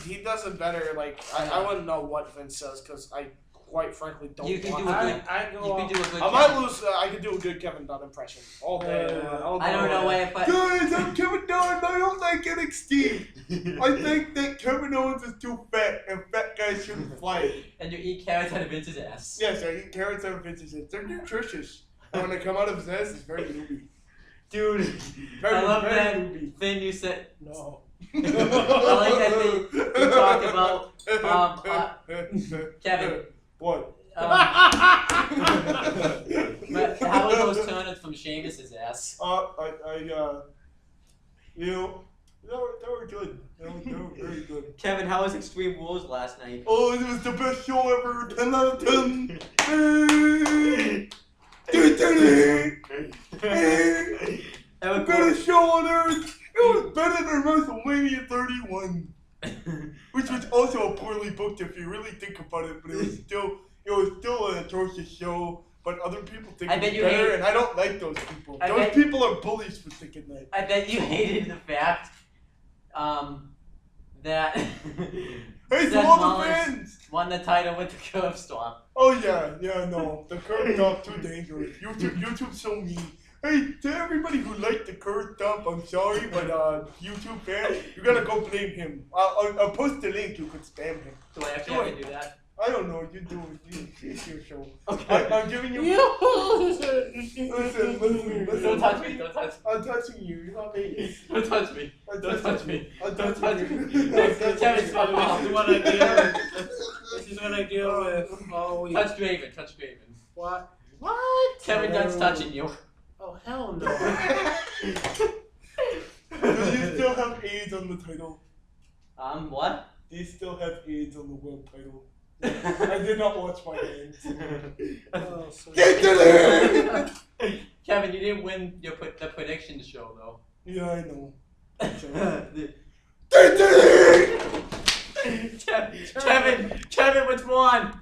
He does it better. Like I wouldn't know what Vince says because I quite frankly don't. You can want do a to. good. I You go. can do a good. I might lose. I could do a good Kevin Dunn impression all day. Yeah. all I don't day. know why, but Guys, I'm Kevin Dunn. I like NXT. I think that Kevin Owens is too fat, and fat guys shouldn't fly. And you eat carrots out of Vince's ass. Yes, I eat carrots out of Vince's ass. They're nutritious. And when they come out of his ass, it's very looby. Dude, Very, I love very that looby. thing you said. No. I like that thing you talked about. Kevin. What? But how were those turnips from Sheamus's ass? You know, they were good. They were very good. Kevin, how was Extreme Rules last night? Oh, it was the best show ever. 10 out of 10. The best show on earth. It was better than WrestleMania 31, which was also a poorly booked if you really think about it. But it was still an atrocious show. But other people think I it's bet you better, hate- and I don't like those people. I Those bet- people are bullies for thinking that. I bet you hated the fact that Hey, Seth to all the Rollins fans! won the title with the curve storm. Oh yeah, no. The curve dump too dangerous. YouTube's so mean. Hey, to everybody who liked the curve dump, I'm sorry, but YouTube fans, you gotta go blame him. I'll post the link. You could spam him. Do I actually have to do that? I don't know. You do it. It's your show. Okay. I'm giving you. Listen. Don't touch me. Don't touch me. I'm touching you. You're not me. Don't touch me. I'm Don't touch me. I'm Don't touching touch you. me. Kevin, fuck This off. is what I deal with. This is what I deal with all week. Touch Draven. Touch Draven. What? Kevin Dunn's touching you. Oh, hell no. Do you still have AIDS on the title? What? Do you still have AIDS on the world title? I did not watch my hands. Oh, so Kevin, you didn't win the prediction show though. Yeah, I know. Kevin, which one?